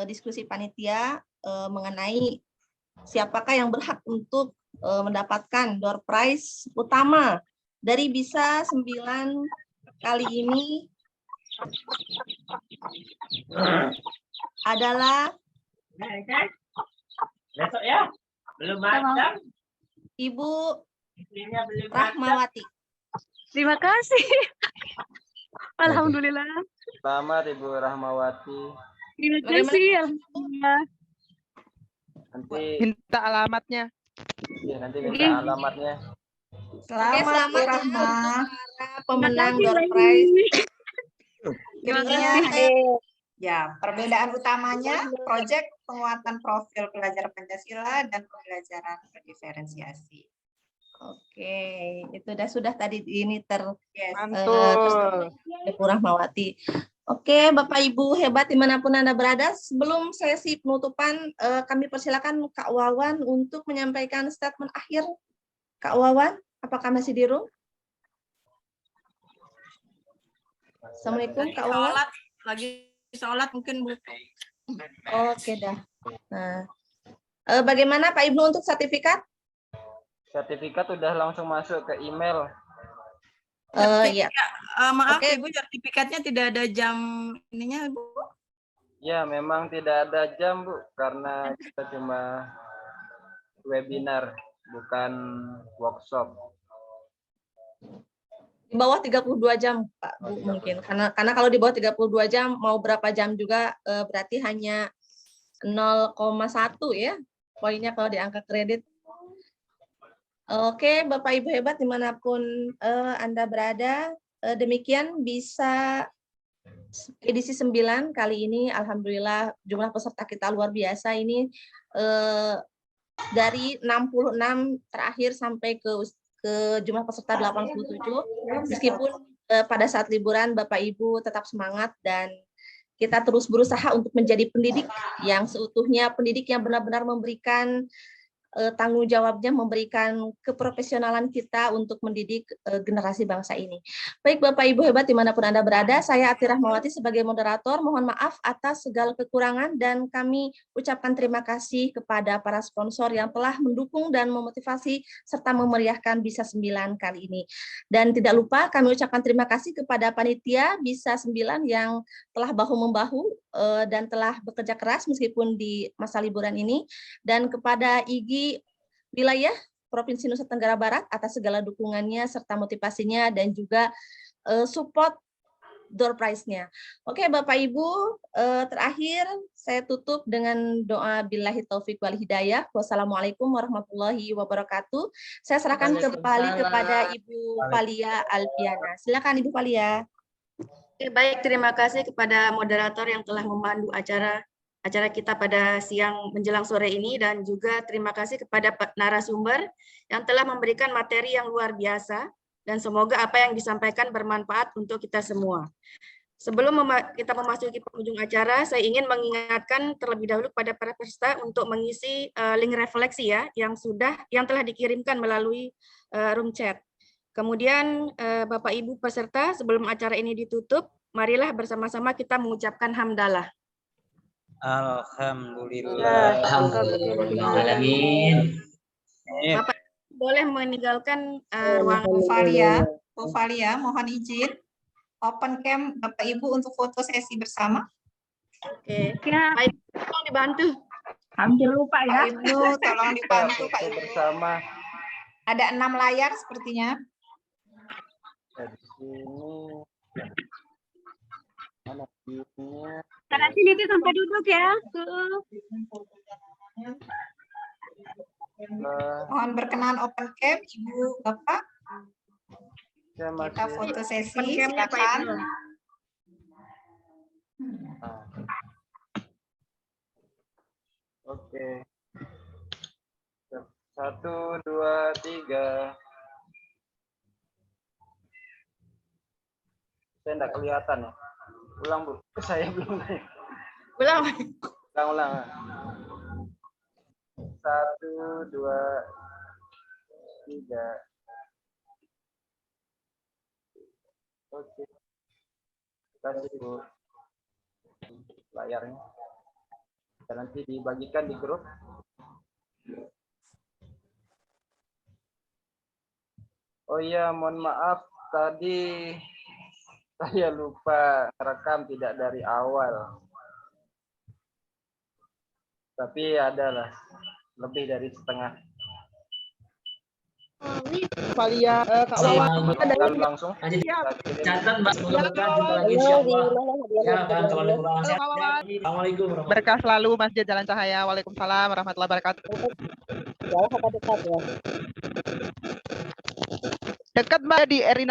diskusi panitia mengenai siapakah yang berhak untuk mendapatkan door prize utama dari BISA 9 kali ini adalah besok ya. Belum ada. Ibu Rahmawati. Terima kasih. Alhamdulillah. Selamat Ibu Rahmawati. Terima kasih. Alhamdulillah. Nanti minta alamatnya. Ya, nanti minta alamatnya. Selamat Bu Rahma. Pemenang door prize. Ya, perbedaan utamanya proyek penguatan profil pelajar Pancasila dan pembelajaran berdiferensiasi. Oke, itu sudah tadi ini Mantul. Bu Rahmawati. Oke, Bapak Ibu hebat dimanapun Anda berada. Sebelum sesi penutupan, kami persilakan Kak Wawan untuk menyampaikan statement akhir. Kak Wawan, apakah masih di room? Assalamualaikum, Kak Wawan. Lagi sholat mungkin, Bu. Oke dah. Nah, bagaimana Pak Ibnu untuk sertifikat? Sertifikat udah langsung masuk ke email. Ya. Maaf Ibu, sertifikatnya tidak ada jam ininya, Bu. Ya, memang tidak ada jam, Bu, karena kita cuma webinar, bukan workshop. Di bawah 32 jam, Pak Bu, mungkin. Karena kalau di bawah 32 jam, mau berapa jam juga berarti hanya 0,1 ya, poinnya kalau di angka kredit. Oke, Bapak Ibu hebat dimanapun Anda berada, demikian bisa edisi 9 kali ini. Alhamdulillah jumlah peserta kita luar biasa ini, dari 66 terakhir sampai ke jumlah peserta 87, meskipun pada saat liburan Bapak Ibu tetap semangat dan kita terus berusaha untuk menjadi pendidik yang seutuhnya, pendidik yang benar-benar memberikan tanggung jawabnya, memberikan keprofesionalan kita untuk mendidik generasi bangsa ini. Baik Bapak Ibu hebat dimanapun Anda berada, saya Ati Rahmawati sebagai moderator, mohon maaf atas segala kekurangan dan kami ucapkan terima kasih kepada para sponsor yang telah mendukung dan memotivasi serta memeriahkan BISA 9 kali ini. Dan tidak lupa kami ucapkan terima kasih kepada panitia BISA 9 yang telah bahu-membahu dan telah bekerja keras meskipun di masa liburan ini, dan kepada IGI wilayah Provinsi Nusa Tenggara Barat atas segala dukungannya serta motivasinya dan juga support door prize-nya. Oke, Bapak Ibu, terakhir saya tutup dengan doa billahi taufik wal hidayah. Wassalamualaikum warahmatullahi wabarakatuh. Saya serahkan kembali kepada Ibu Valia Alfiana. Silakan Ibu Valia. Oke, baik, terima kasih kepada moderator yang telah memandu acara kita pada siang menjelang sore ini, dan juga terima kasih kepada narasumber yang telah memberikan materi yang luar biasa. Dan semoga apa yang disampaikan bermanfaat untuk kita semua. Sebelum kita memasuki penghujung acara, saya ingin mengingatkan terlebih dahulu kepada para peserta untuk mengisi link refleksi ya, yang telah dikirimkan melalui room chat. Kemudian Bapak Ibu peserta, sebelum acara ini ditutup, marilah bersama-sama kita mengucapkan hamdalah. Alhamdulillah. Alhamdulillah. Bapak boleh meninggalkan ruangan. Bu Valia, mohon izin open cam Bapak Ibu untuk foto sesi bersama. Oke, baik, tolong dibantu. Hampir lupa ya. Pak Ibnu, tolong dibantu Pak Ibnu. Bersama. Ada 6 layar sepertinya. Dari sini. Mana view-nya? Sana sini tuh tempat duduk ya. Mohon berkenan open cam Ibu Bapak. Kita foto sesi, silakan. Oke. 1, 2, 3. Saya enggak kelihatan ya. Ulang Bu. Saya belum. Ulang. Ulang. 1, 2, 3. Oke. Terima kasih Bu. Layarnya. Dan nanti dibagikan di grup. Oh iya, mohon maaf tadi saya lupa rekam tidak dari awal. Tapi adalah lebih dari setengah. Valia, Kak Wawan. Langsung. Catat Mbak, semoga berkah, jumpa lagi insyaallah. Ya, kawan-kawan kurang sehat. Assalamualaikum. Berkah selalu Masjid Jalan Cahaya. Waalaikumsalam warahmatullahi wabarakatuh. Jauh apa dekat ya? Dekat Mbak di Erina